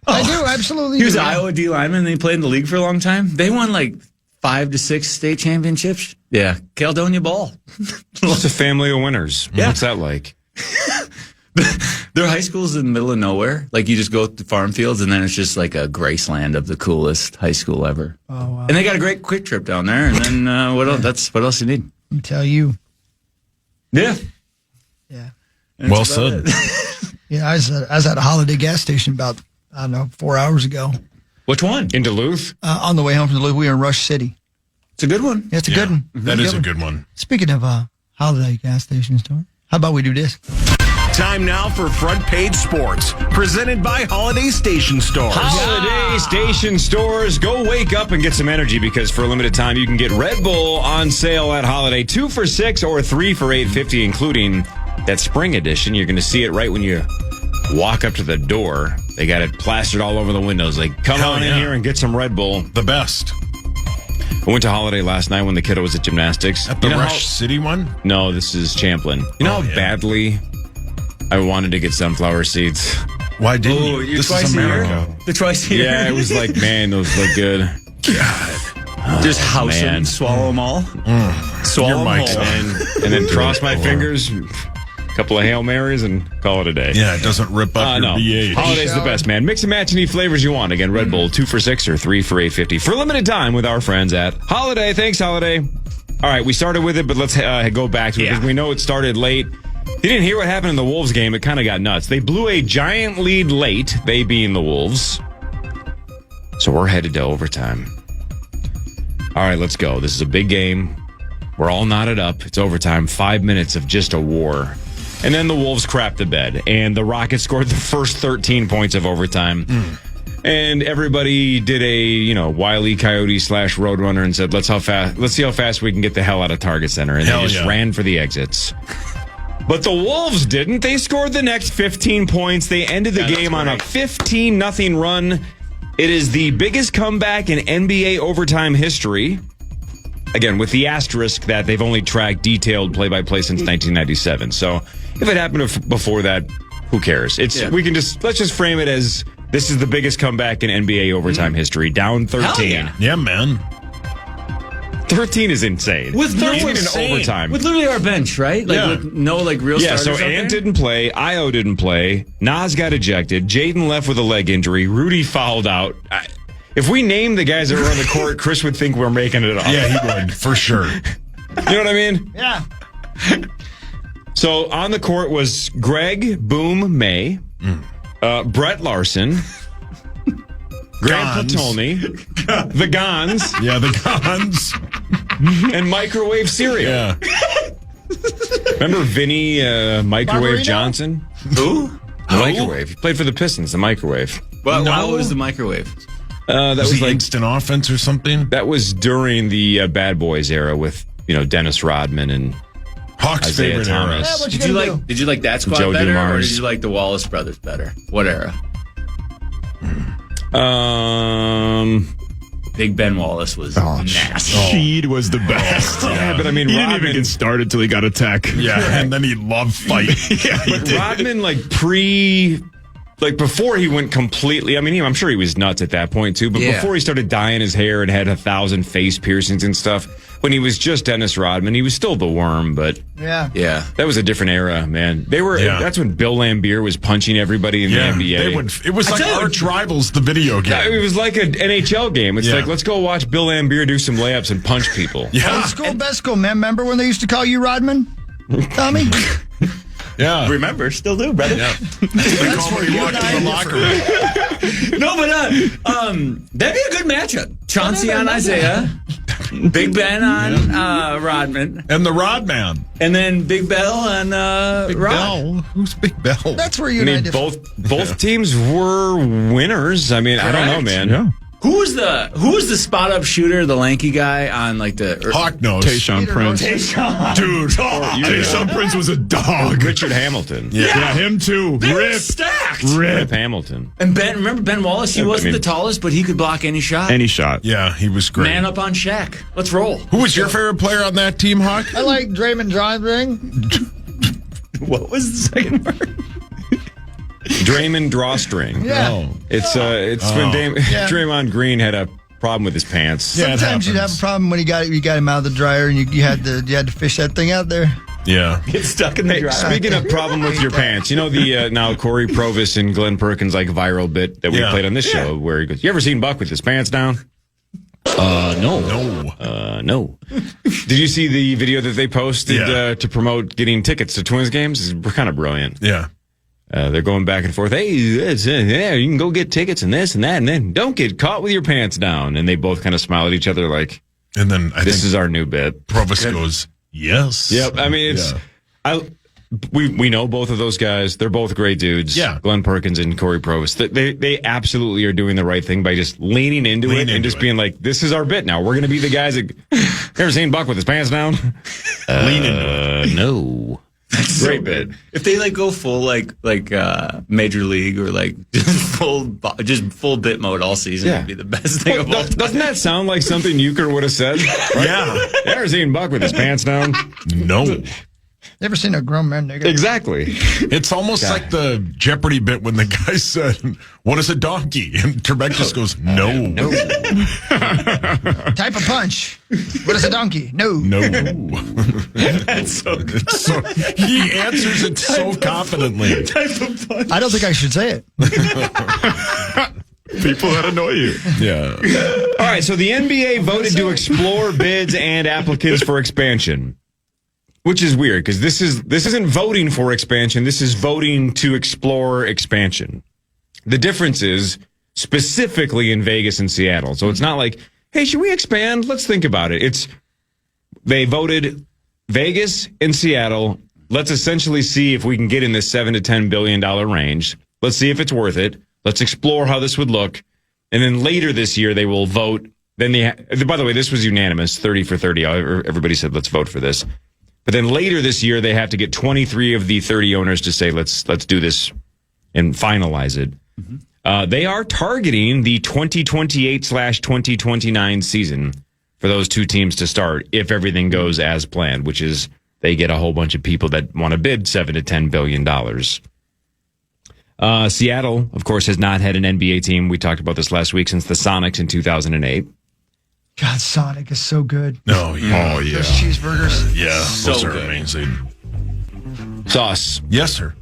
I do, absolutely. He was an Iowa D lineman and he played in the league for a long time. They won like 5 to 6 state championships. Yeah, Caledonia ball. It's a family of winners. Yeah. What's that like? Their high school's in the middle of nowhere. Like you just go to farm fields and then it's just like a Graceland of the coolest high school ever. Oh, wow. And they got a great quick trip down there. And then what else? What else you need? Let me tell you. Yeah. Yeah. Well said. Yeah, I was at a Holiday gas station about, 4 hours ago. Which one? In Duluth? On the way home from Duluth, we were in Rush City. It's a good one. Yeah, it's a good one. That is a good one. Speaking of Holiday gas station store, how about we do this? Time now for Front Page Sports, presented by Holiday Station Stores. Holiday Station Stores. Go wake up and get some energy because for a limited time you can get Red Bull on sale at Holiday. 2 for $6 or 3 for $8.50, including that spring edition. You're going to see it right when you walk up to the door. They got it plastered all over the windows. Like, come on in here and get some Red Bull. The best. I went to Holiday last night when the kiddo was at gymnastics. At the Rush City one? No, this is Champlin. You know how badly I wanted to get sunflower seeds? Why didn't you? This is America. The twice a year? Yeah, it was like, man, those look good. God. Just house them, swallow them all. Swallow them all. And then cross my fingers, a couple of Hail Marys, and call it a day. Yeah, it doesn't rip up your BH. Holiday's the best, man. Mix and match any flavors you want. Again, Red Bull, 2 for $6 or 3 for $8.50 for a limited time with our friends at Holiday. Thanks, Holiday. All right, we started with it, but let's go back to it because we know it started late. You didn't hear what happened in the Wolves game. It kind of got nuts. They blew a giant lead late, they being the Wolves. So we're headed to overtime. All right, let's go. This is a big game. We're all knotted up. It's overtime. 5 minutes of just a war. And then the Wolves crapped the bed, and the Rockets scored the first 13 points of overtime. And everybody did a, Wile E. Coyote / Roadrunner and said, let's see how fast we can get the hell out of Target Center. And they just ran for the exits. But the Wolves didn't. They scored the next 15 points. They ended the game on a 15-0 run. It is the biggest comeback in NBA overtime history. Again, with the asterisk that they've only tracked detailed play-by-play since 1997. So if it happened before that, who cares? Let's just frame it as this is the biggest comeback in NBA overtime history. Down 13. Yeah, man. 13 is insane. With 13 in overtime. With literally our bench, right? With no real starters. So Ant didn't play. Io didn't play. Nas got ejected. Jaden left with a leg injury. Rudy fouled out. If we name the guys that were on the court, Chris would think we're making it up. Yeah, he would, for sure. You know what I mean? Yeah. So on the court was Greg Boom May, Brett Larson, Grant Platoni, the Gons. Yeah, the Gons. And Microwave Cereal. Yeah. Remember Vinny Microwave Barbarino? Johnson? Who? The Microwave. He played for the Pistons, the Microwave. Well, what was the Microwave? That was like instant offense or something? That was during the Bad Boys era with, Dennis Rodman and Hawks' Isaiah favorite Thomas. era. Did you like that squad Joe better, or Dumars. did you like the Wallace brothers better? What era? Big Ben Wallace was nasty. Sheed was the best. Yeah, but I mean, he Rodman didn't even get started till he got a tech. Yeah, and then he loved fight. But Rodman, like before he went completely, I mean, I'm sure he was nuts at that point too, but before he started dyeing his hair and had 1,000 face piercings and stuff, when he was just Dennis Rodman, he was still the Worm, but Yeah. that was a different era, man. That's when Bill Laimbeer was punching everybody in the NBA. It was like Arch Rivals, the video game. It was like an NHL game. It's like, let's go watch Bill Laimbeer do some layups and punch people. Old school, best school, man. Remember when they used to call you Rodman? Tommy? Yeah. Remember, still do, brother. Yeah. That's where he walked in the locker room. No, but that'd be a good matchup. Chauncey on Isaiah, Big Ben on Rodman, and the Rodman, and then Big Bell on Big Rod. Bell. Who's Big Bell? That's where you and I differ. both teams were winners. I mean, I don't know, man. Yeah. Who was the spot up shooter, the lanky guy on like the Hawk nose? Tayshaun Prince. Dude, Tayshaun Prince was a dog. Richard Hamilton. Yeah, him too. They were Rip. stacked. Rip Hamilton. And remember Ben Wallace? He wasn't the tallest, but he could block any shot. Any shot. Yeah, he was great. Man up on Shaq. Let's roll. Who was your favorite player on that team, Hawk? I like Draymond Driving. What was the second word? Draymond Drawstring. Yeah. Oh. It's when Draymond Green had a problem with his pants. Yeah, Sometimes you'd have a problem when you got him out of the dryer and you had to fish that thing out there. Yeah. Get stuck in the dryer. Speaking of problem with your pants, you know the now Corey Provis and Glenn Perkins like viral bit that we played on this show where he goes, "You ever seen Buck with his pants down?" No. Did you see the video that they posted to promote getting tickets to Twins games? It's kind of brilliant. Yeah. They're going back and forth. Hey, you can go get tickets and this and that, and then don't get caught with your pants down. And they both kind of smile at each other like, and then this is our new bit. Provis goes, yes. Yep. I mean, we know both of those guys. They're both great dudes. Yeah. Glenn Perkins and Corey Provis. They absolutely are doing the right thing by just leaning into it and just being like, this is our bit now. We're going to be the guys that, ever seen Buck with his pants down? Lean into it. No. That's great so bit. If they go full like Major League or like just full bit mode all season, it'd be the best thing of all time. Doesn't that sound like something Euchre would have said? Right? Yeah. Ever seen Buck with his pants down? No. Never seen a grown man nigga. Exactly. It's almost like the Jeopardy bit when the guy said, "What is a donkey?" And Trebek just goes, "No." Type of punch. What is a donkey? No. That's so good. He answers it so confidently. Type of punch. I don't think I should say it. People that annoy you. Yeah. All right, so the NBA voted to explore bids and applicants for expansion. Which is weird because this isn't voting for expansion. This is voting to explore expansion. The difference is specifically in Vegas and Seattle. So it's not like, hey, should we expand? Let's think about it. They voted Vegas and Seattle. Let's essentially see if we can get in this $7 to $10 billion range. Let's see if it's worth it. Let's explore how this would look. And then later this year, they will vote. Then by the way, this was unanimous, 30 for 30. Everybody said, let's vote for this. But then later this year, they have to get 23 of the 30 owners to say, let's do this and finalize it. Mm-hmm. They are targeting the 2028/2029 season for those two teams to start if everything goes as planned, which is they get a whole bunch of people that want to bid $7 to $10 billion. Seattle, of course, has not had an NBA team. We talked about this last week since the Sonics in 2008. God, Sonic is so good. Oh, yeah. Those cheeseburgers. Yeah, those So are good. amazing. Sauce, Yes, sir.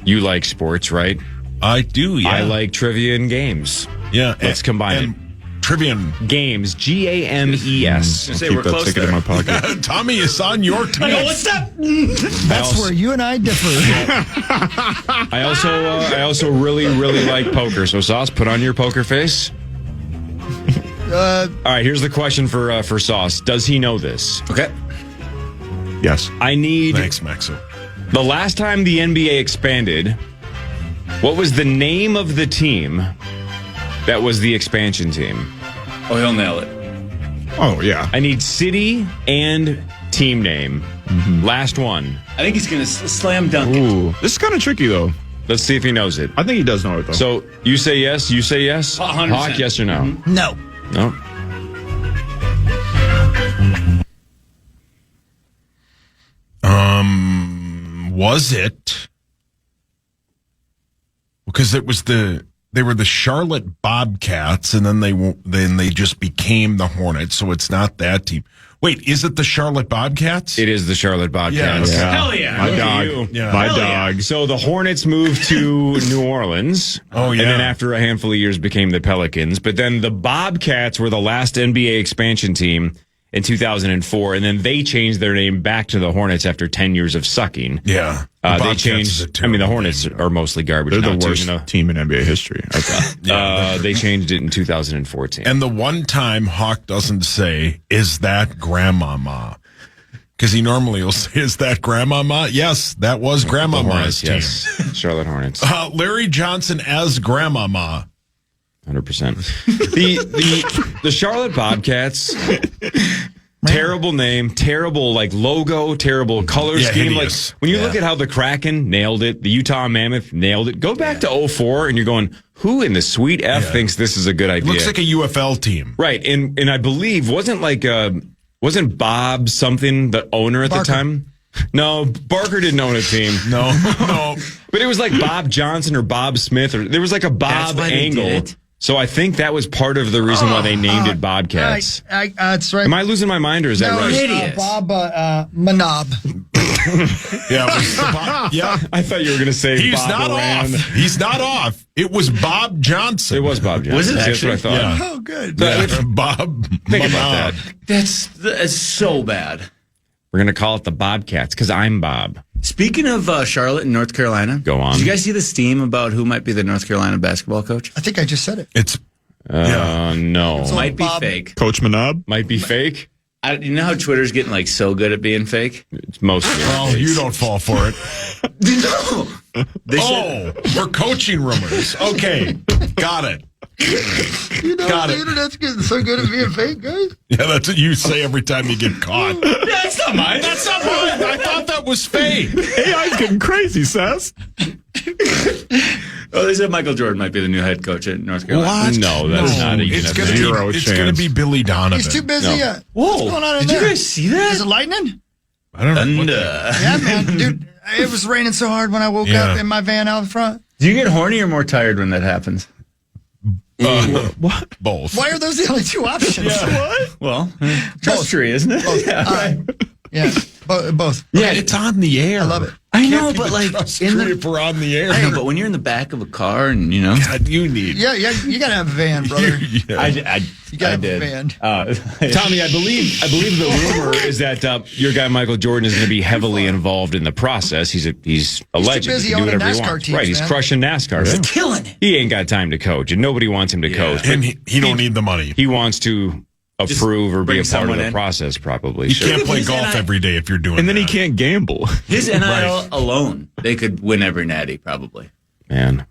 you like sports, right? I do, yeah. I like trivia and games. Yeah. Let's combine it. Trivia and Games, GAMES. Say we're Keep that close ticket there. in my pocket. Tommy is on your team. What's up? That's where you and I differ. I also really like poker. So, Sauce, put on your poker face. All right, here's the question for Sauce. Does he know this? Okay. Yes. I need Thanks, Maxo. the last time the NBA expanded. What was the name of the team that was the expansion team? Oh, he'll nail it. Oh, yeah. I need city and team name. Mm-hmm. Last one. I think he's gonna slam dunk it. Ooh. This is kind of tricky, though. Let's see if he knows it. I think he does know it, though. So you say yes, you say yes. 100%. Hawk, yes or no? Mm-hmm. No. No. Was it? because they were the Charlotte Bobcats, and then they just became the Hornets. So it's not that team. Wait, is it the Charlotte Bobcats? It is the Charlotte Bobcats. Yeah. Hell yeah. My Look at dog. you. Yeah. My Hell dog. So the Hornets moved to New Orleans. Oh, yeah. And then after a handful of years became the Pelicans. But then the Bobcats were the last NBA expansion team in 2004. And then they changed their name back to the Hornets after 10 years of sucking. Yeah. They Bobcats is a changed. I mean, the terrible Hornets name. are mostly garbage. They're now, the worst too, team in NBA history, I thought. they changed it in 2014. And the one time Hawk doesn't say, "Is that Grandmama?" Because he normally will say, "Is that Grandmama?" Yes, that was Grandmama's team. Yes. Charlotte Hornets. Larry Johnson as Grandmama. 100%. The Charlotte Bobcats, terrible name, terrible logo, terrible color Yeah, scheme. hideous. When you look at how the Kraken nailed it, the Utah Mammoth nailed it. Go back to 04 and you're going, who in the sweet F thinks this is a good idea? It looks like a UFL team. Right. And I believe wasn't Bob something the owner at the time? No, Barker didn't own a team. No. But it was like Bob Johnson or Bob Smith, or there was like a Bob angle. So I think that was part of the reason why they named it Bobcats. That's right. Am I losing my mind, or is that right? Bob Manob. Yeah, it was Bob, yeah. I thought you were going to say He's Bob not Moran. off. He's not off. It was Bob Johnson. It was Bob Johnson. Was it That's actually? what I thought. Yeah. Oh, good. Yeah, Bob. Think about Manob. that. That's so bad. We're going to call it the Bobcats because I'm Bob. Speaking of Charlotte and North Carolina, Go on. Did you guys see the steam about who might be the North Carolina basketball coach? I think I just said it. It's No. Might be Bob. fake. Coach Manob? Might be fake. You know how Twitter's getting so good at being fake? It's mostly. well, you don't fall for it. No. They said, For coaching rumors. Okay, got it. Got it. Internet's getting so good at being fake, guys. Yeah, that's what you say every time you get caught. that's not mine. That's not mine. I thought that was fake. AI's getting crazy, Seth. Oh, they said Michael Jordan might be the new head coach at North Carolina. What? No, that's not even It's a gonna thing. Zero be. It's chance. gonna be Billy Donovan. He's too busy. No. What's going on in Did there? you guys see that? Is it lightning? I don't know. Yeah, man. Dude, it was raining so hard when I woke up in my van out front. Do you get horny or more tired when that happens? What? Both. Why are those the only two options? What? Well, trust tree, isn't it? Both. Yeah, right. Yeah, both. Yeah, it's on the air. I love it. I know, Can't be but the trust in tree the, if we're on the air. I know, but when you're in the back of a car and God, you need. Yeah, you gotta have a van, brother. Yeah. You gotta have a van. Tommy, I believe the rumor is that your guy Michael Jordan is going to be heavily involved in the process. He's a legend. busy He can do owning whatever he NASCAR wants. teams, Right, he's man. crushing NASCAR. He's killing it. He ain't got time to coach, and nobody wants him to coach. But And he don't need the money. he wants to approve or be bring a part of someone the in. process, probably. You Sure. can't play His golf NIL every day if you're doing And then he that. can't gamble. His NIL Right. alone, they could win every natty, probably. Man,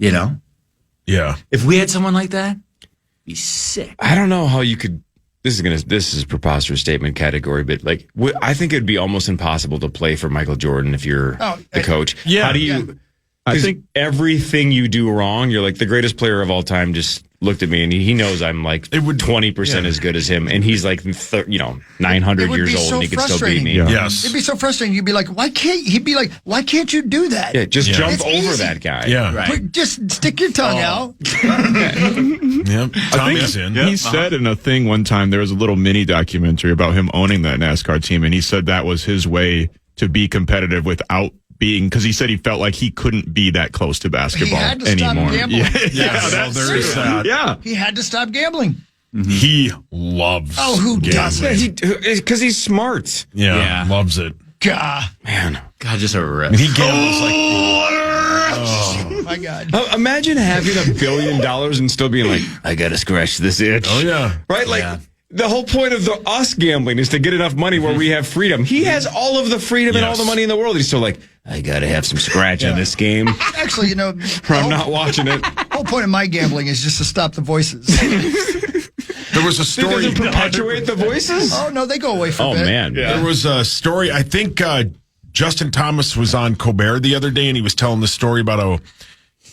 You know? Yeah. If we had someone like that, be sick. I don't know how you could. This is preposterous statement category, but I think it'd be almost impossible to play for Michael Jordan if you're the coach. yeah. How do you? I 'cause think everything you do wrong, you're like the greatest player of all time. Just looked at me and he knows I'm like 20% as good as him, and he's like 900 It would years be old so and he could still beat frustrating. me. Yeah. Yes. It'd be so frustrating. You'd be like, why can't? He'd be like, why can't you do that? Yeah, just jump It's over easy. that guy. Yeah. Right. Just stick your tongue out. Yep. Tommy's in. he said in a thing one time, there was a little mini documentary about him owning that NASCAR team, and he said that was his way to be competitive without being, because he said he felt like he couldn't be that close to basketball He had to stop anymore. gambling. Well, there is that. Yeah. He had to stop gambling. He loves. Oh, who doesn't? Because he's smart. Yeah, loves it. God, Man. God, just a rip. And he gambles like. oh my God. Imagine having $1 billion and still being like, I got to scratch this itch. Oh yeah. Right? Like, the whole point of us gambling is to get enough money where we have freedom. He has all of the freedom and all the money in the world. He's still like, I got to have some scratch on this game. Actually, Or I'm not watching it. The whole point of my gambling is just to stop the voices. There was a It story. doesn't perpetuate the voices? Oh, no, they go away for a Oh, bit. man. There was a story. I think Justin Thomas was on Colbert the other day, and he was telling the story about how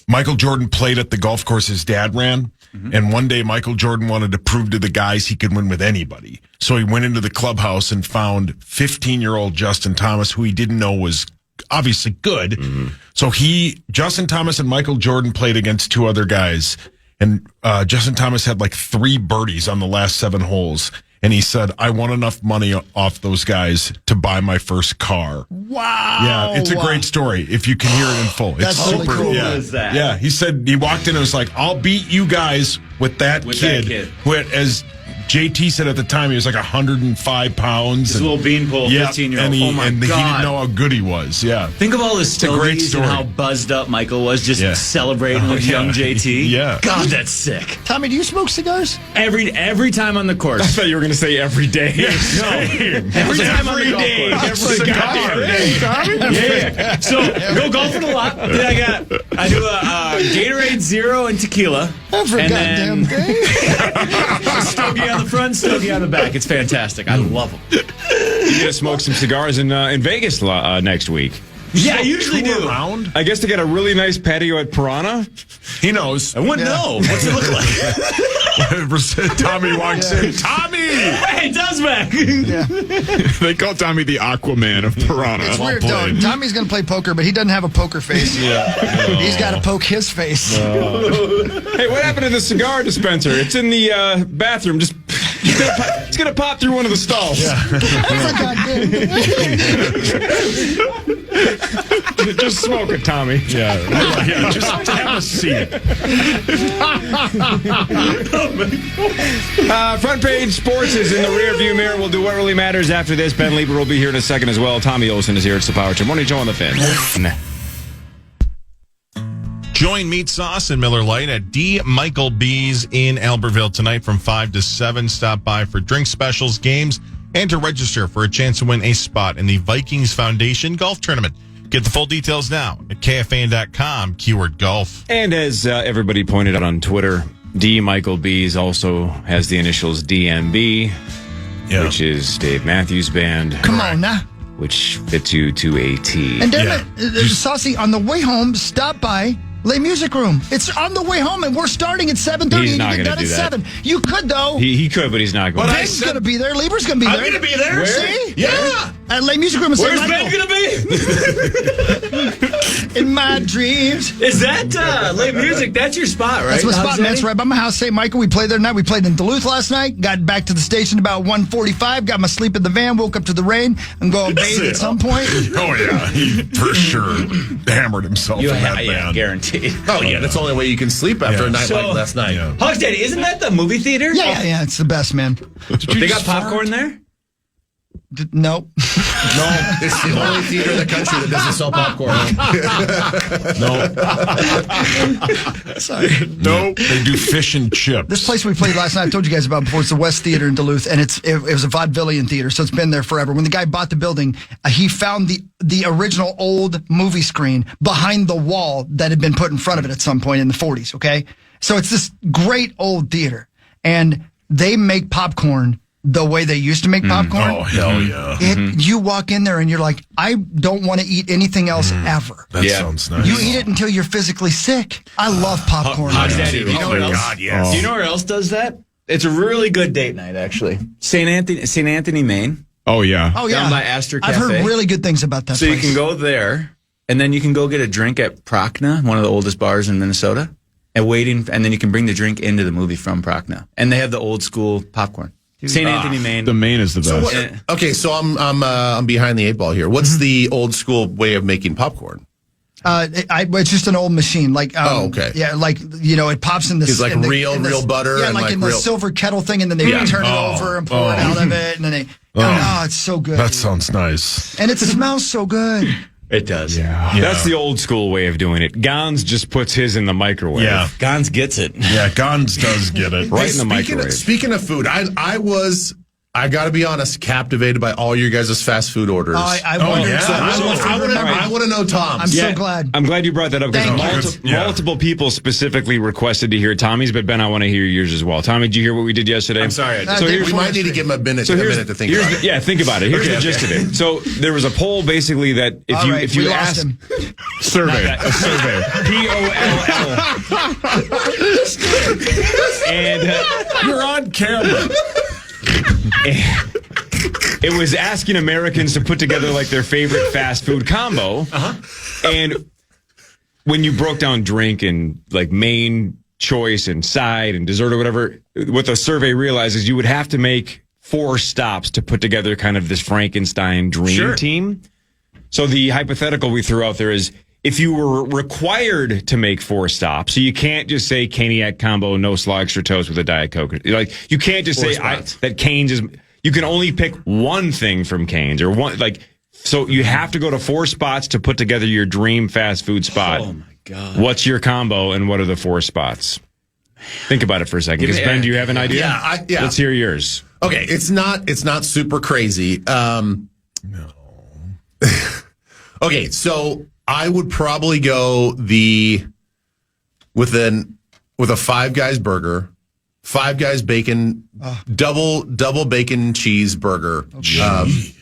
Michael Jordan played at the golf course his dad ran. And one day Michael Jordan wanted to prove to the guys he could win with anybody. So he went into the clubhouse and found 15-year-old Justin Thomas, who he didn't know was obviously good. So Justin Thomas and Michael Jordan played against two other guys. And Justin Thomas had like 3 birdies on the last 7 holes. And he said, I won enough money off those guys to buy my first car. Wow. Yeah, it's a great story if you can hear it in full. That's it's really super cool. Yeah. Is that? Yeah, he said he walked in and was like, I'll beat you guys with that kid. Who, as JT said at the time, he was like 105 pounds. This little beanpole, 15-year-old. And Oh, my he God. didn't know how good he was. Yeah. Think of all the a great stories and story. how buzzed up Michael was just celebrating with young JT. Yeah. God, that's sick. Tommy, do you smoke cigars? Every time on the course. I thought you were going to say every day. No. Every time on the golf course. Every day. Yeah. So go golfing a lot. Then I do a Gatorade Zero and tequila. Every and goddamn day. Stogie on the front, Stogie on the back. It's fantastic. I love them. You gonna smoke some cigars in Vegas next week? Yeah, I usually do. Around? I guess they got a really nice patio at Piranha. He knows. I wouldn't know. What's it look like? Tommy walks in. Tommy! Hey, Duzback! They call Tommy the Aquaman of Piranha. It's weird, though. Tommy's going to play poker, but he doesn't have a poker face. He's got to poke his face. Hey, what happened to the cigar dispenser? It's in the bathroom. It's gonna pop through one of the stalls. Just smoke it, Tommy. Yeah, just have a seat. Front page sports is in the rearview mirror. We'll do what really matters after this. Ben Leber will be here in a second as well. Tommy Olson is here. It's the Power Trip Morning Show on the Fin. Join Meat Sauce and Miller Lite at D. Michael B's in Albertville tonight from 5 to 7. Stop by for drink specials, games, and to register for a chance to win a spot in the Vikings Foundation Golf Tournament. Get the full details now at KFAN.com, keyword golf. And as everybody pointed out on Twitter, D. Michael B's also has the initials DMB, which is Dave Matthews Band. Come on now. Which fits you to a T. And damn it, Saucy, on the way home, stop by Lay Music Room. It's on the way home, and we're starting at 7:30. He's and not you get gonna done do at that. 7. You could, though. He could, but he's not going. Ben's going to be there. Leber's going to be there. I'm going to be there. Where? See? Yeah. At Lay Music Room in Where's St. Ben Michael. going to be? In my dreams. Is that Late Music? That's your spot, right? That's my spot, How's man. that? That's right by my house, St. Michael. We played there tonight. We played in Duluth last night. Got back to the station about 1:45. Got my sleep in the van. Woke up to the rain and go bathe at some point. Oh, yeah. He for sure hammered himself in that band. Guaranteed. Oh, yeah. That's the only way you can sleep after a night like last night. Yeah. Hogs Daddy, isn't that the movie theater? Yeah. It's the best, man. They got popcorn there? No. No, it's the only theater in the country that doesn't sell popcorn. Sorry. No, they do fish and chips. This place we played last night, I told you guys about before. It's the West Theater in Duluth, and it was a vaudevillian theater, so it's been there forever. When the guy bought the building, he found the original old movie screen behind the wall that had been put in front of it at some point in the 40s, okay? So it's this great old theater, and they make popcorn the way they used to make popcorn. Oh, hell yeah. You walk in there and you're like, I don't want to eat anything else ever. That sounds nice. You eat it until you're physically sick. I love popcorn. Hogs Daddy, do you know where else? God, yes. Do you know where else does that? It's a really good date night, actually. St. Anthony, Maine. Oh, yeah. Oh, yeah. Down by Astor Cafe. I've heard really good things about that So place. you can go there, and then you can go get a drink at Procna, one of the oldest bars in Minnesota, and then you can bring the drink into the movie from Procna. And they have the old school popcorn. St. Anthony, Maine. The Maine is the best. Okay, so I'm behind the 8 ball here. What's the old school way of making popcorn? It's just an old machine. Like, okay. Yeah, like, it pops in the... It's like in the, real in the, butter Yeah, and like in the real... silver kettle thing, and then they turn it over and pour it out of it, and then they... Oh, it's so good. That sounds nice. And it smells so good. It does. Yeah. That's the old school way of doing it. Gons just puts his in the microwave. Yeah. Gons gets it. Yeah, Gons does get it. Right in the microwave. Speaking of food, I got to be honest, captivated by all your guys' fast food orders. I wondered. So I want to know Tom's. I'm so glad. I'm glad you brought that up because multiple people specifically requested to hear Tommy's, but Ben, I want to hear yours as well. Tommy, did you hear what we did yesterday? I'm sorry. We might need to give him a minute to think about it. Yeah, think about it. Here's the gist of it. So there was a poll basically that if you ask Survey. A survey. POLL. And you're on camera. It was asking Americans to put together like their favorite fast food combo. And when you broke down drink and like main choice and side and dessert or whatever, what the survey realizes you would have to make 4 stops to put together kind of this Frankenstein dream team. So the hypothetical we threw out there is if you were required to make 4 stops, so you can't just say Caniac combo, no slaw, extra toast with a Diet Coke. Like you can't just say that Cane's is. You can only pick one thing from Cane's or one So you have to go to 4 spots to put together your dream fast food spot. Oh my God! What's your combo and what are the 4 spots? Think about it for a second. Because Ben, do you have an idea? Yeah. Let's hear yours. Okay, it's not super crazy. No. Okay, so I would probably go with a Five Guys burger, Five Guys bacon, double bacon cheeseburger.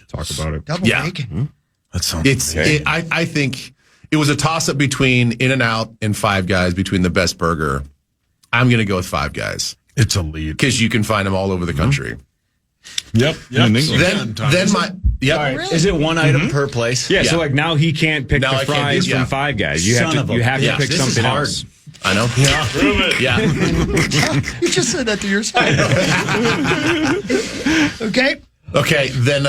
Talk about it. Double bacon. That sounds. I think it was a toss up between In-N-Out and Five Guys between the best burger. I'm going to go with Five Guys. It's a lead because you can find them all over the country. Yep. Then my Is it one item per place? Yeah. So like now he can't pick the fries from Five Guys. You have to pick something else. I know. Yeah. Prove it. Yeah. You just said that to yourself. Okay. Okay. Then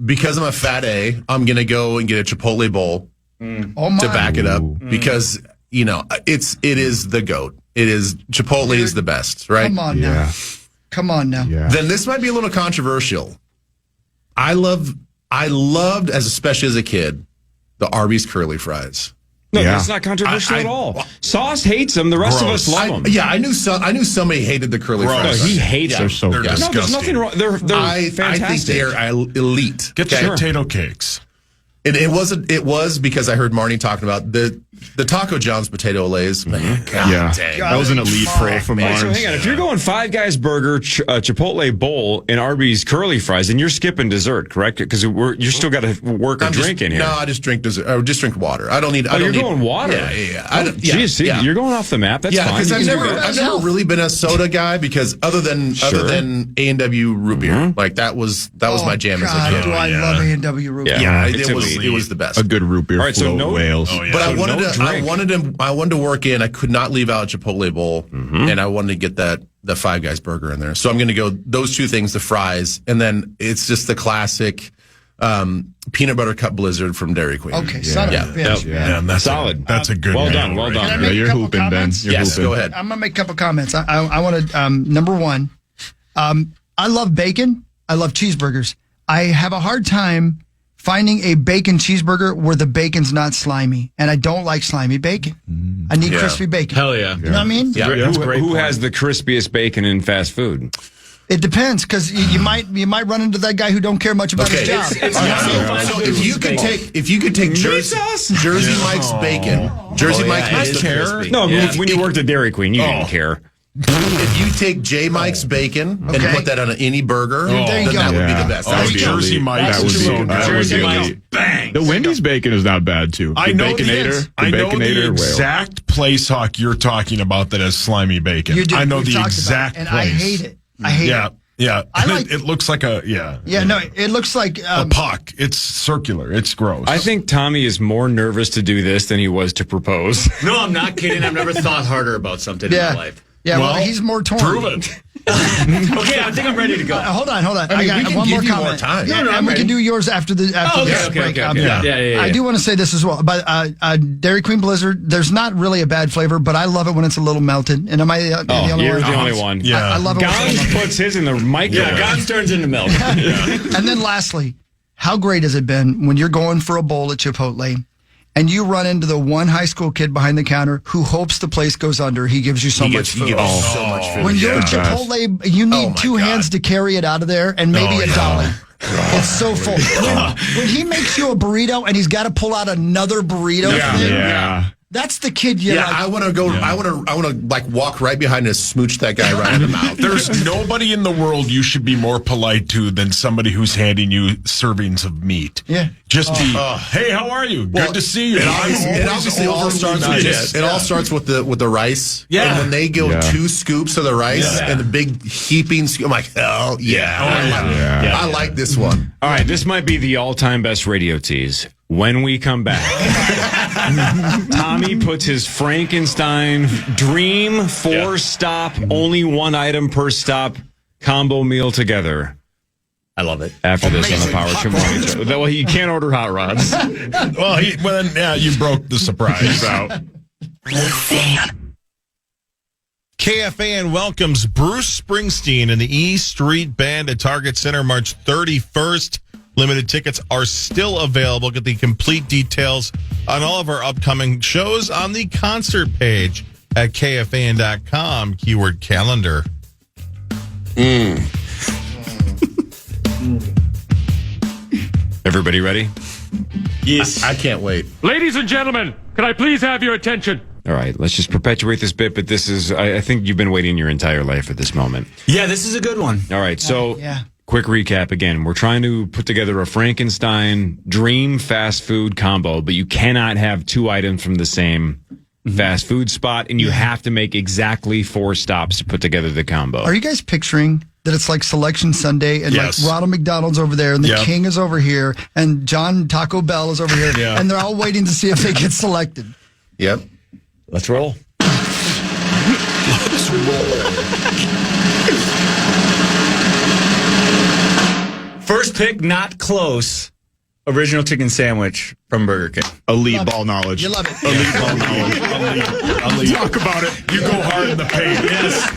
because I'm a fat A, I'm gonna go and get a Chipotle bowl to back it up because it is the GOAT. It is Chipotle is the best, right? Come on now. Come on now. Yeah. Then this might be a little controversial. I loved especially as a kid, the Arby's curly fries. No, that's not controversial at all. Sauce hates them. The rest of us love them. I knew somebody hated the curly fries. No, he hates them. They're so good. No, there's nothing wrong. They're fantastic. I think they're elite. Get the potato cakes. And it was because I heard Marnie talking about the Taco John's potato lays. Man, God dang. That was an elite pull from Mars. So hang on, if you're going Five Guys burger, Chipotle bowl, and Arby's curly fries, then you're skipping dessert, correct? Because you still got to work a drink in here. No, I just drink dessert. Or just drink water. I don't need. You're going water. Yeah. Geez, you're going off the map. That's fine. because I've never really been a soda guy because other than A&W root beer, like that was my jam as a kid. Do I love A&W root beer? Yeah, it was the best. A good root beer. All right, so no whales. Oh, yeah. But I wanted to work in. I could not leave out a Chipotle bowl, and I wanted to get the Five Guys burger in there. So I'm going to go those 2 things: the fries, and then it's just the classic peanut butter cup blizzard from Dairy Queen. Okay, son of a bitch. Yeah, that's solid. That's a good. Well one. done. Well Can I done. make a You're couple hooping, Ben. comments? You're Yes, hooping. go ahead. I'm going to make a couple comments. I want to, number one, I love bacon. I love cheeseburgers. I have a hard time finding a bacon cheeseburger where the bacon's not slimy. And I don't like slimy bacon. I need crispy bacon. Hell yeah. You know what I mean? Yeah. Who has the crispiest bacon in fast food? It depends, because you might run into that guy who don't care much about his job. So if you could take Jersey Mike's bacon, Mike's bacon. No, when you worked at Dairy Queen, you didn't care. If you take J. Mike's bacon and put that on any burger, There you then go. that would be the best. Oh, Jersey Mike's. That would be so good. Jersey Mike's. Bang. The Wendy's bacon is not bad too. I know the Baconator. exact place, Hawk, you're talking about that has slimy bacon. You do. I know We've the talked exact about it, and place. I hate it. I hate it. Yeah. I like- it looks like a it looks like a puck. It's circular. It's gross. I think Tommy is more nervous to do this than he was to propose. No, I'm not kidding. I've never thought harder about something in my life. Yeah, well, he's more torn. Prove it. Okay, I think I'm ready to go. Hold on. I mean, I we got can one give more you comment. more time. Yeah, No, I'm and we ready. can do yours after this break. Yeah. I do want to say this as well. But Dairy Queen Blizzard, there's not really a bad flavor, but I love it when it's a little melted. And am I the only You're one? the only one. Yeah. I love it. Gons puts his in the microwave. Yeah, Gons turns into milk. And then lastly, how great has it been when you're going for a bowl at Chipotle and you run into the one high school kid behind the counter who hopes the place goes under? He gives you so much food. So much food. When you're at Chipotle, you need two hands to carry it out of there and maybe a dolly. It's so full. When he makes you a burrito and he's got to pull out another burrito thing, that's the kid you like. I want to go. I want to like walk right behind and smooch that guy right in the mouth. There's nobody in the world you should be more polite to than somebody who's handing you servings of meat. Yeah. Just be, hey, how are you? Good to see you. It obviously all starts with this. It all starts with the rice. Yeah. And when they go 2 scoops of the rice and the big heaping scoop, I'm like, hell yeah. I like this one. All right, this might be the all-time best radio tease. When we come back, Tommy puts his Frankenstein Dream 4-stop, only one item per stop combo meal together. I love it. After this on the Power Trip Morning Show. Well, you can't order hot rods. Well, you broke the surprise out. KFAN welcomes Bruce Springsteen and the E Street Band at Target Center March 31st. Limited tickets are still available. Get the complete details on all of our upcoming shows on the concert page at KFAN.com. Keyword calendar. Everybody ready? Yes. I can't wait. Ladies and gentlemen, can I please have your attention? All right, let's just perpetuate this bit, but this is, I think you've been waiting your entire life for this moment. Yeah, this is a good one. All right, so quick recap again. We're trying to put together a Frankenstein dream fast food combo, but you cannot have two items from the same fast food spot, and you have to make exactly 4 stops to put together the combo. Are you guys picturing that it's like Selection Sunday and like Ronald McDonald's over there and the King is over here and John Taco Bell is over here and they're all waiting to see if they get selected? Yep. Let's roll. Let's roll. First pick, not close. Original chicken sandwich from Burger King. Elite ball knowledge. You love it. Elite ball knowledge. Elite. Talk about it. You go hard in the paint.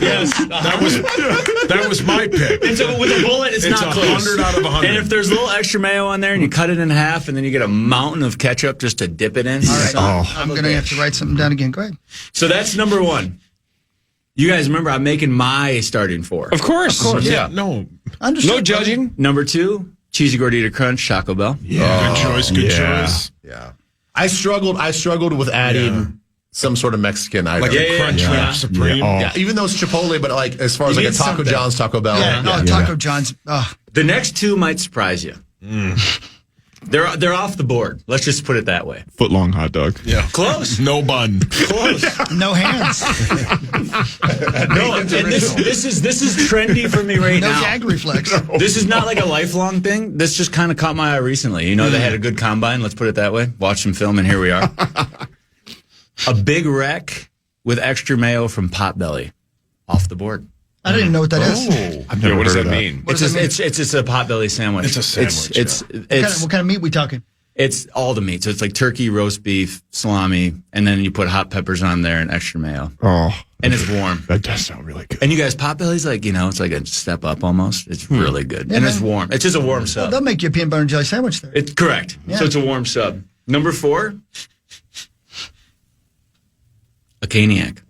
Yes. That was my pick. And so with a bullet, it's not close. 100 out of 100. And if there's a little extra mayo on there and you cut it in half and then you get a mountain of ketchup just to dip it in. All right. I'm going to have to write something down again. Go ahead. So that's number 1. You guys remember I'm making my starting 4. Of course. Yeah. No judging. Number 2, cheesy gordita crunch, Taco Bell. Yeah. Good choice. Good choice. Yeah. I struggled with adding some sort of Mexican item. Like a Crunch Wrap Supreme. Yeah. Even though it's Chipotle, but like as far as like a Taco John's, Taco Bell. Taco John's. The next 2 might surprise you. They're off the board. Let's just put it that way. Footlong hot dog. Yeah. Close. No bun. Close. No hands. No, and this is trendy for me right now. No gag reflex. This is not like a lifelong thing. This just kind of caught my eye recently. You know, they had a good combine. Let's put it that way. Watched some film, and here we are. A Big Wreck with extra mayo from Potbelly. Off the board. I didn't even know what that is. I've never what does that mean? What does that mean? It's just a Potbelly sandwich. It's a sandwich. It's what kind of meat we talking? It's all the meat. So it's like turkey, roast beef, salami, and then you put hot peppers on there and extra mayo. Oh. And it's warm. That does sound really good. And you guys, Potbelly's like, it's like a step up almost. It's really good. And it's warm. It's just a warm sub. Well, they'll make you a peanut butter and jelly sandwich there. It's correct. Yeah. So it's a warm sub. Number 4, a Caniac.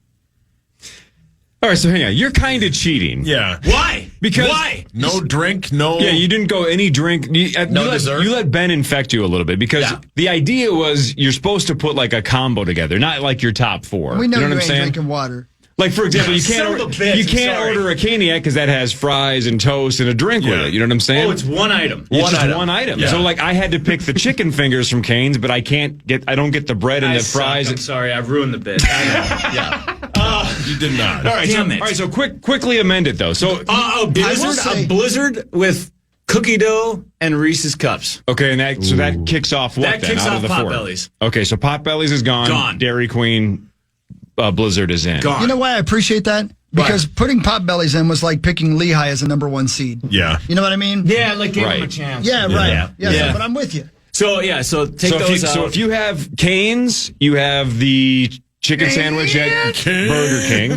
All right, so hang on. You're kind of cheating. Yeah. Why? Because why? No drink, no. Yeah, you didn't go any drink. No dessert? You let Ben infect you a little bit because the idea was you're supposed to put like a combo together, not like your top 4. We know you know what I'm ain't saying? drinking water. Like, for example, you can't order a Caniac because that has fries and toast and a drink with it. You know what I'm saying? Oh, it's one item. It's just one item. Yeah. So, like, I had to pick the chicken fingers from Cane's, but I don't get the bread and the fries. I'm sorry, I've ruined the bit. You did not. All right, Damn it. All right, so quickly amend it, though. So, a blizzard with cookie dough and Reese's Cups. okay, and that kicks off what That then? kicks out off of the 4? Potbelly's. Okay, so Potbelly's is gone. Gone. Dairy Queen, Blizzard is in. Gone. You know why I appreciate that? Because putting Potbellies in was like picking Lehigh as a number 1 seed. Yeah. You know what I mean? Yeah, like give them a Right. chance. Yeah, right. Yeah. Yeah. But I'm with you. So take those out. So if you have Cane's, you have the chicken sandwich at Burger King,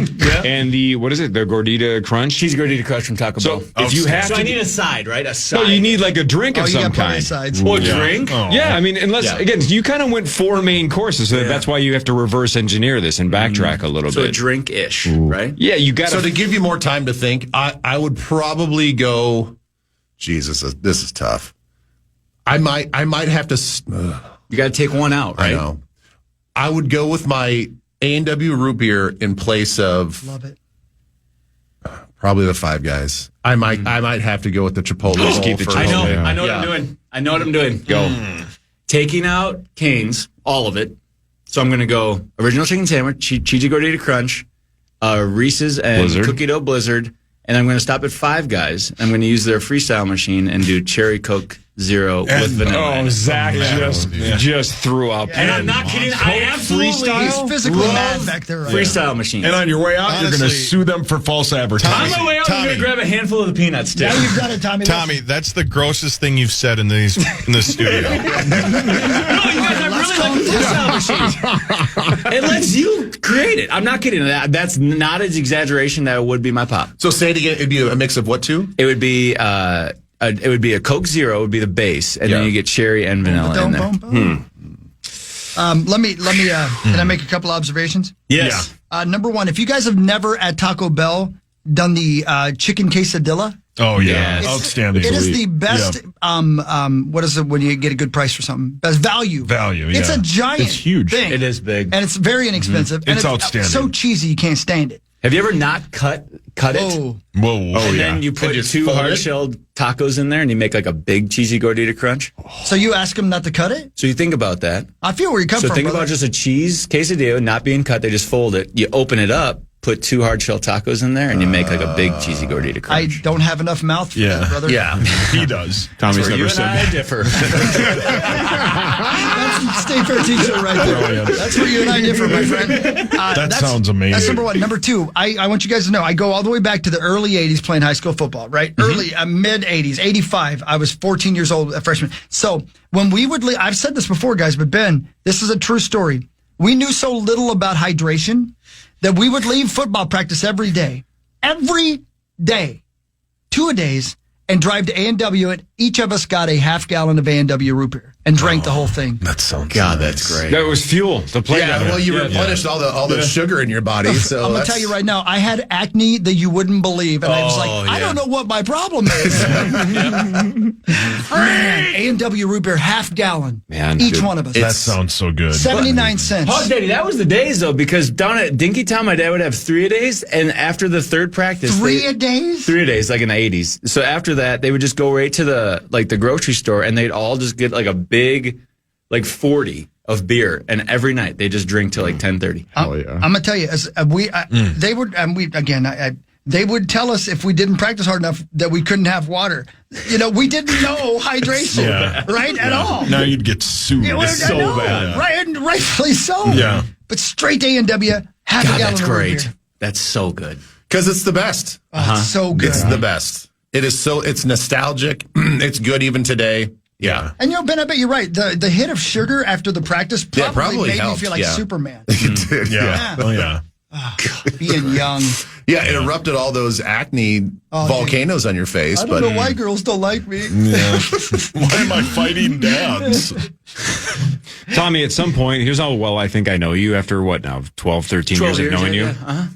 and the the Gordita Crunch, cheesy Gordita Crunch from Taco Bell. So if you have I need a side, right? A side. no, you need like a drink of you some got plenty kind. of sides. Or drink. Oh. Yeah, I mean, again, you kind of went 4 main courses, so that's why you have to reverse engineer this and backtrack a little So a bit. drink-ish, right? Yeah, you got So to give you more time to think, I would probably go. Jesus, this is tough. I might have to. You got to take one out, right? I know. I would go with my A&W root beer in place of Love it. probably the Five Guys. I might have to go with the Chipotle. Just keep bowl the for- I know. Yeah. I know what I'm doing. I know what I'm doing. Go. Taking out Cane's, all of it. So I'm going to go original chicken sandwich, cheesy Gordita Crunch, Reese's and Blizzard. cookie dough Blizzard, and I'm going to stop at Five Guys. I'm going to use their freestyle machine and do cherry Coke Zero with vanilla. Oh, Zach just threw up. And I'm not kidding. I absolutely He's physically mad back there. Right freestyle machine. And on your way out, you're going to sue them for false advertising. On my way out, I'm going to grab a handful of the peanuts, too. now you've done it, Tommy. Tommy, that's the grossest thing you've said in the studio. No, you guys, I really like the freestyle machine. It lets you create it. I'm not kidding. That's not an exaggeration. That would be my pop. So say it again. It'd be a mix of what two? It would be a Coke Zero would be the base, and then you get cherry and vanilla in there. Let me. Can I make a couple observations? Yes. Number one, if you guys have never at Taco Bell done the chicken quesadilla. Oh yeah, outstanding. It is the best. What is it when you get a good price for something? Best value. Value. Yeah. It's a giant. It's huge. Thing. It is big, and it's very inexpensive. Mm-hmm. And it's outstanding. So cheesy you can't stand it. Have you ever not cut it? Whoa. And then you put two hard-shelled tacos in there, and you make like a big cheesy gordita crunch. So you ask them not to cut it? So you think about that. I feel where you come from. So think brother. about just a cheese quesadilla not being cut. They just fold it. You open it up, put two hard-shelled tacos in there, and you make like a big cheesy gordita I crunch. don't have enough mouth for that, brother. Yeah. He does. Tommy's That's where never you said and I that. differ. That's Stay Fair t-shirt right there. Brilliant. That's where you and I differ, my friend. That sounds amazing. That's number one. Number two, I want you guys to know, I go all the way back to the early 80s playing high school football, right? Early, mid-80s, 85. I was 14 years old, a freshman. So when we would leave, I've said this before, guys, but Ben, this is a true story. We knew so little about hydration that we would leave football practice every day, 2-a-days, and drive to A&W, and each of us got a half gallon of A&W root beer and drank the whole thing. That sounds That's great. That was fuel to play Yeah, down. well, you replenished all the sugar in your body. So I'm going to tell you right now, I had acne that you wouldn't believe. And I was like, I don't know what my problem is. Man, A&W root beer, half gallon. Man, each dude. one of us. That sounds so good. 79 cents. Hog Daddy, that was the days, though, because down at Dinkytown, my dad would have 3-a-days, and after the third practice... 3-a-days? 3-a-days, like in the 80s. So after that, they would just go right to the grocery store, and they'd all just get like a big, like 40 of beer, and every night they just drink till like 10:30. I'm going to tell you, they would, they would tell us if we didn't practice hard enough that we couldn't have water. You know, we didn't know hydration, right? At all. Now you'd get sued. It's so bad. Right, and rightfully so. Yeah. But straight A&W, half a gallon that's of root great. beer. That's so good. Because it's the best. It's so good. It's the best. It is so. It's nostalgic. It's good even today. Yeah. And Ben, I bet you're right. The hit of sugar after the practice probably made helped. me feel like Superman. It did. Yeah. Oh yeah. Being young. Yeah, it erupted all those acne volcanoes on your face. I don't know why girls don't like me. Yeah. Why am I fighting dads? Tommy, at some point, here's how well I think I know you after what now, 12, 13 years of knowing you? Uh-huh.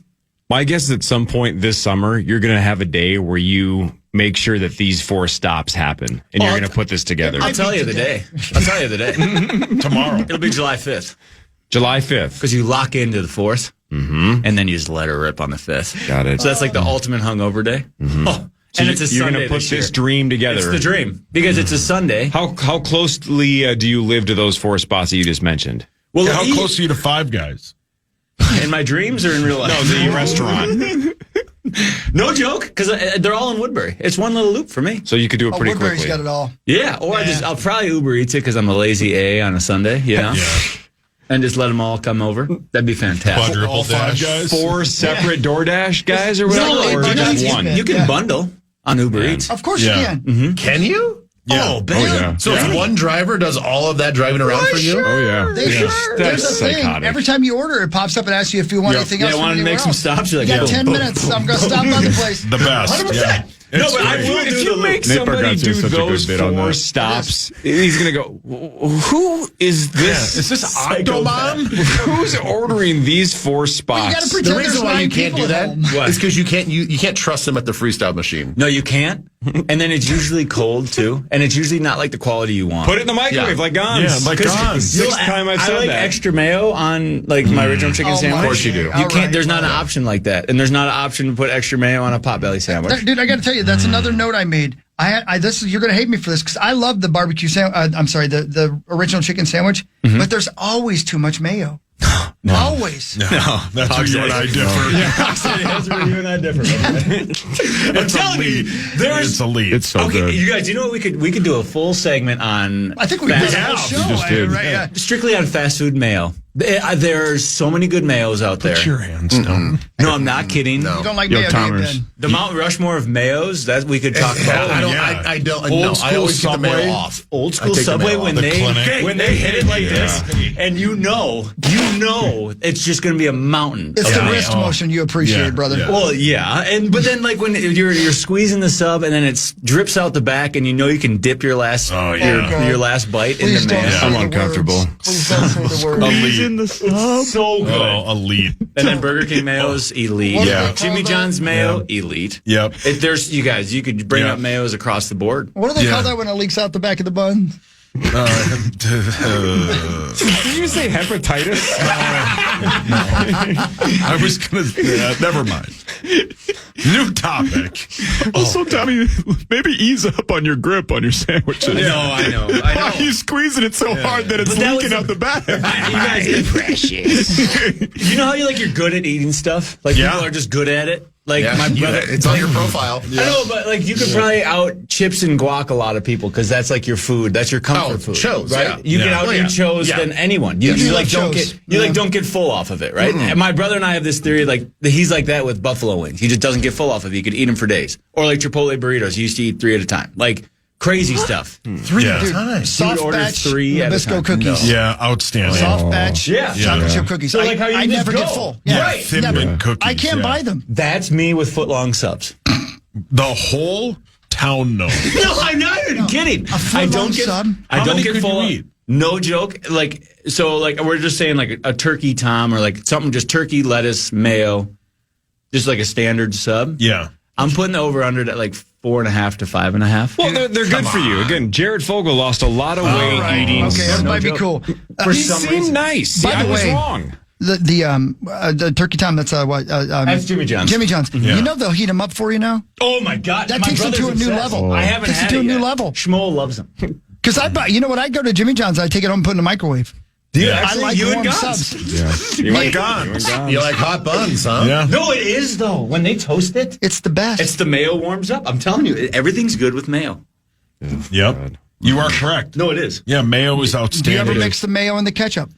My guess is at some point this summer, you're going to have a day where you make sure that these 4 stops happen, and you're going to put this together. I'll tell you the day. Tomorrow. It'll be July 5th. July 5th. Because you lock into the 4th, and then you just let her rip on the 5th. Got it. So that's like the ultimate hungover day. Oh, So and it's a you're Sunday going to put this year. this dream together. It's the dream. Because it's a Sunday. How closely do you live to those 4 spots that you just mentioned? Well, How close are you to Five Guys? In my dreams or in real life? No, the restaurant. No joke, because they're all in Woodbury. It's one little loop for me. So you could do it pretty Woodbury's quickly. got it all. Yeah, or I'll probably Uber Eats it because I'm a lazy A on a Sunday, you know? And just let them all come over. That'd be fantastic. Quadruple Five Guys. 4 separate DoorDash guys or whatever? No, or just one? You can bundle on Uber Eats. Of course you can. Mm-hmm. Can you? Yeah. Oh, man. So if one driver does all of that driving around for you? Sure. Oh, yeah. They sure. That's There's a thing. psychotic. Every time you order, it pops up and asks you if you want anything else. Yeah, I want to make some stops. You're like, You got boom, 10 boom, minutes. boom. I'm going to stop by the place. The best. 100%. Yeah. No, It's but I great. will, if you make Nate somebody Bargatze do is such a good those bit on 4 that. stops, he's going to go, who is this? Is this Octomom? Who's ordering these 4 spots? You got to pretend The there's reason why 9 you can't people do at that home. is because you can't trust them at the freestyle machine. No, you can't. And then it's usually cold, too. And it's usually not like the quality you want. Put it in the microwave like Gons. Yeah, like Gons. Sixth time I've I said like that. extra mayo on like my original chicken sandwich. Of course you do. You can't. There's not an option like that, and there's not an option to put extra mayo on a potbelly sandwich. Dude, I got to tell you, that's another note I made. You're going to hate me for this because I love the barbecue sandwich. I'm sorry, the original chicken sandwich, but there's always too much mayo. Always. No, that's where you and I differ. That's where you and I differ. I'm telling you, It's elite. It's so okay, good. you guys, you know what we could do a full segment on. I think we did a whole show. just did. Right, yeah. Strictly on fast food mayo. There's so many good mayos out there. Put your hands down. No, I'm not kidding. You don't like Yo, mayo, Thomas. Dave, then. The Mount Rushmore of mayos that we could talk about. I don't. Yeah. I don't. Old No, I school always get the mayo Subway. off. Old I school take the Subway mayo when off. The clinic. they hit it like this, and you know it's just going to be a mountain. It's of the mayo. wrist motion you appreciate, Yeah, brother. yeah. Well, yeah, but then like when you're squeezing the sub and then it drips out the back, and you know you can dip your last your last bite in Please the don't mayo. say I'm the uncomfortable. words. Please don't say the word. Elite. So good. Oh, elite. And then Burger King mayo's elite. What do Yeah. they call Jimmy that? John's mayo elite. Yep. There's you guys. You could bring Yeah. up mayos across the board. What do they Yeah. call that when it leaks out the back of the bun? Did you say hepatitis? I was going to. Never mind. New topic. Also, Tommy, maybe ease up on your grip on your sandwiches. No, I know. Why are you squeezing it so hard that it's But that leaking was- out the back? You guys, precious. You know how you're good at eating stuff? Like Yeah. people are just good at it. Like Yeah, my brother. it's on your profile. I know, but like you could probably out chips and guac a lot of people because that's like your food. That's your comfort food, Chos, right? yeah. You can Yeah. out eat Chos than anyone. You, Yeah. you You like love don't Chos. get don't get full off of it, right? And my brother and I have this theory like he's like that with buffalo wings. He just doesn't get full off of it. He could eat them for days, or like Chipotle burritos. He used to eat 3 at a time, like crazy stuff. 3 Yeah. at a time. Soft order batch 3 at a Nabisco time. cookies. Yeah, outstanding. Soft batch Yeah. chocolate chip cookies. So, like, how you I just never go. get full. Yeah. Yeah. Right. Thin Never. mint cookies. I can't yeah. buy them. That's me with foot-long subs. The whole town knows. No, I'm not even kidding. A I foot-long don't get. sub? I How don't many get could full. you eat? No joke. Like so, like we're just saying, like a turkey tom or like something, just turkey, lettuce, mayo, just like a standard sub. Yeah. I'm putting the over under at like 4.5 to 5.5. Well, they're good for you. Again, Jared Fogle lost a lot of weight right. eating. Okay, everybody be joke. cool. For He some seemed reason. nice. By See, I the was way, wrong. The turkey tom, that's what? That's Jimmy John's. Jimmy John's. Yeah. You know they'll heat them up for you now? Oh my God, That my takes it to brother's a new obsessed. level. I haven't Takes it had to a it new yet. level. Shmuel loves them. Because I know what I go to Jimmy John's, I take it home and put it in the microwave. Dude, I actually, like you and warm Gus. subs. You like gone. You like hot buns, huh? Yeah. No, it is though. When they toast it, It's the best. it's the mayo warms up. I'm telling you, everything's good with mayo. Yep. You are correct. No, it is. Yeah, mayo is Do you outstanding. ever mix the mayo and the ketchup?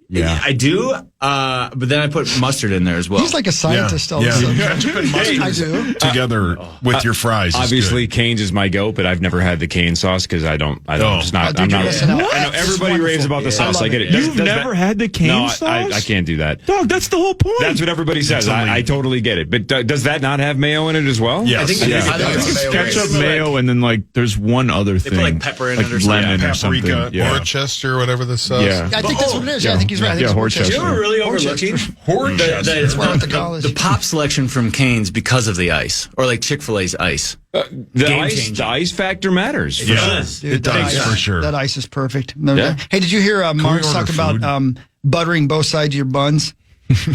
Yeah, I do. But then I put mustard in there as well. He's like a scientist all of a sudden. Ketchup and mustard I do. together with your fries. is Obviously, good. Cane's is my goat, but I've never had the Cane sauce because I don't. Just Oh, not. dude, I'm you're not. missing out. I know It's everybody wonderful. raves about the Yeah. sauce. I love I get it. it. You've never had the cane no, sauce? I can't do that. Dog, that's the whole point. That's what everybody says. I totally get it. But does that not have mayo in it as well? Yes. I think it is. I think it's Ketchup, mayo. mayo, and then like there's one other They thing. put like pepper in it or something. lemon or something. Paprika, Yeah. Worcester, whatever this sauce. Yeah. I think that's what it is. Yeah, I think he's right. I think Yeah, it's Worcester. You know what we're really overlooking? The pop selection from Cane's because of the ice, or like Chick-fil-A's ice. The Game ice, changer. the ice factor matters. For Yeah. sure. Dude, that ice, for sure. That ice is perfect. Yeah. Hey, did you hear Mark's order talk about food? buttering both sides of your buns?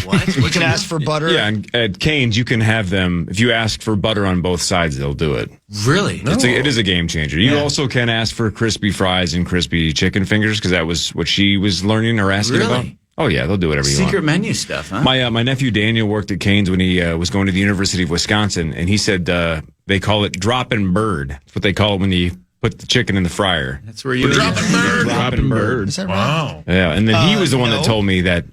What? You can ask for butter. Yeah, and at Cane's, you can have them, if you ask for butter on both sides, they'll do it. Really? It is a game changer. You also can ask for crispy fries and crispy chicken fingers because that was what she was learning or asking Really? about. Oh, yeah, they'll do whatever you want. Secret menu stuff, huh? My nephew Daniel worked at Cane's when he was going to the University of Wisconsin, and he said they call it dropping bird. That's what they call it when you put the chicken in the fryer. That's where you dropping bird. Dropping bird. Is that right? Wow. Yeah, and then he was the one no. that told me that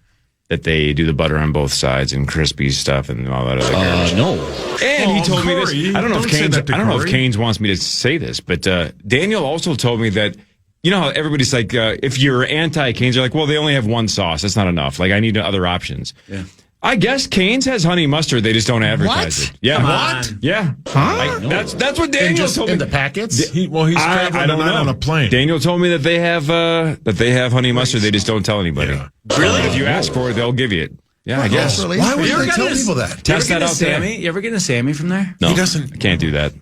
they do the butter on both sides and crispy stuff and all that other garbage. no. And he told me Corey, this. I don't know if don't say Cane's. that to I don't know if Corey. Cane's wants me to say this, but Daniel also told me that. You know how everybody's like, if you're anti-Cane's, you're like, well, they only have one sauce. That's not enough. Like, I need other options. Yeah. I guess Cane's has honey mustard. They just don't advertise What? it. Yeah. Come What? on. Yeah. Huh? That's what Daniel told me. in the packets. He's I traveling don't know. on a plane. Daniel told me that they have honey mustard. They just don't tell anybody. Yeah. Really? If you ask for it, they'll give you it. Yeah, I guess. Really? Why would You ever they got tell this- people that? Test that out Sammy? today. You ever get a Sammy from there? No, He doesn't- I can't do that.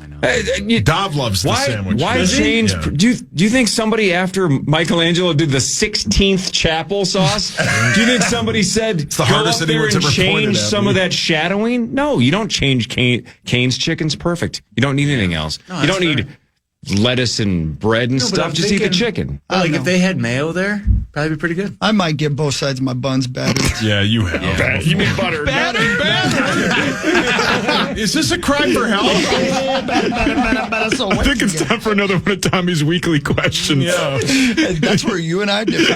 I know. Dov loves the Why? sandwich. Why Does he? change? Yeah. Do you think somebody after Michelangelo did the 16th chapel sauce? Do you think somebody said the go hardest up there anyone's and ever pointed change at some me. of that shadowing? No, you don't change Cane's chicken's perfect. You don't need anything else. No, you that's don't need lettuce and bread and No, but stuff. I'm Just eat the thinking- chicken. Like if they had mayo there, Probably be pretty good. I might give both sides of my buns battered. Yeah, you have. Yeah. You mean butter? Is this a cry for help? I think it's time for another one of Tommy's weekly questions. Yeah. That's where you and I differ.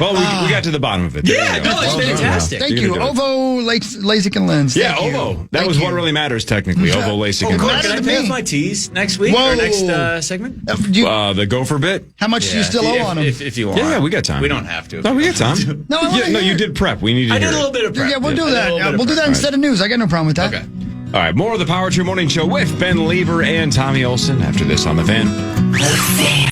Well, we got to the bottom of it. Yeah, no, it's fantastic. Thank you. Ovo, LASIK, and Lens. Yeah, Thank Ovo. you. That Thank was you. what really matters, technically. Ovo, LASIK, and Can Lens. I pay off my tees next week Whoa. or next segment? The gopher bit? How much do you still owe on them? If you want. Yeah, we got time. We don't have to. No, we got time. No, I wanna No, hear you it. did prep. We needed to I did hear a it. little bit of prep. Yeah, we'll do A that. little bit of We'll do that prep. instead of news. I got no problem with that. Okay. All right, more of the Power Trip Morning Show with Ben Leber and Tommy Olson after this on the Fan.